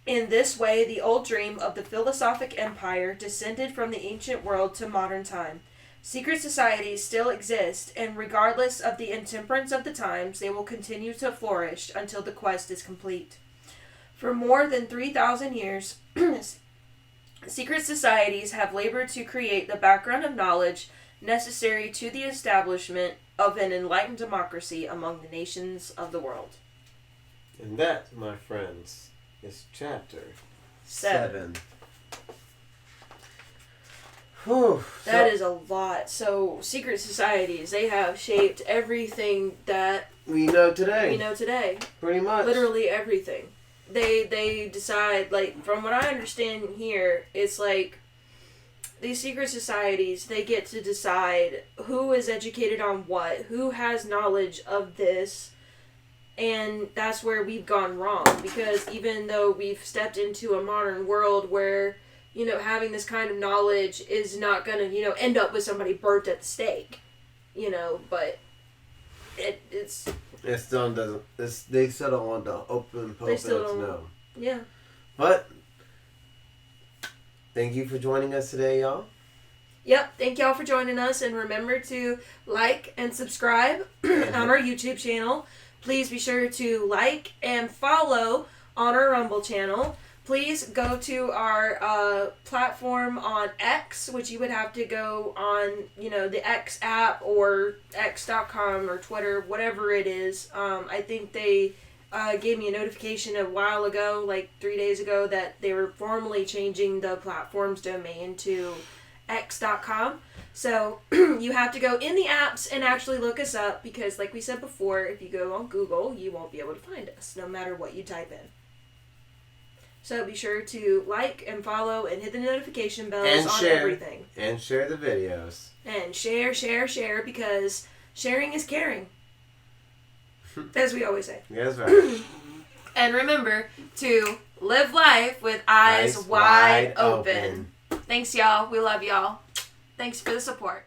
In this way, the old dream of the philosophic empire descended from the ancient world to modern time. Secret societies still exist, and regardless of the intemperance of the times, they will continue to flourish until the quest is complete. For more than 3,000 years, secret societies have labored to create the background of knowledge necessary to the establishment of an enlightened democracy among the nations of the world. And that, my friends, is chapter 7. Whew, that is a lot. So, secret societies, they have shaped everything that we know today. Pretty much. Literally everything. They decide, like, from what I understand here, it's like these secret societies, they get to decide who is educated on what, who has knowledge of this, and that's where we've gone wrong. Because even though we've stepped into a modern world where, you know, having this kind of knowledge is not going to, you know, end up with somebody burnt at the stake, you know, but it's... It still doesn't. They still don't want the open public to know. Yeah. But thank you for joining us today, y'all. Yep. Thank y'all for joining us, and remember to like and subscribe on our YouTube channel. Please be sure to like and follow on our Rumble channel. Please go to our platform on X, which you would have to go on, you know, the X app or X.com or Twitter, whatever it is. I think they gave me a notification a while ago, like 3 days ago, that they were formally changing the platform's domain to X.com. So you have to go in the apps and actually look us up because, like we said before, if you go on Google, you won't be able to find us no matter what you type in. So be sure to like and follow and hit the notification bells And on share. everything. And share the videos. And share because sharing is caring. As we always say. That's right. And remember to live life with eyes wide open. Thanks, y'all. We love y'all. Thanks for the support.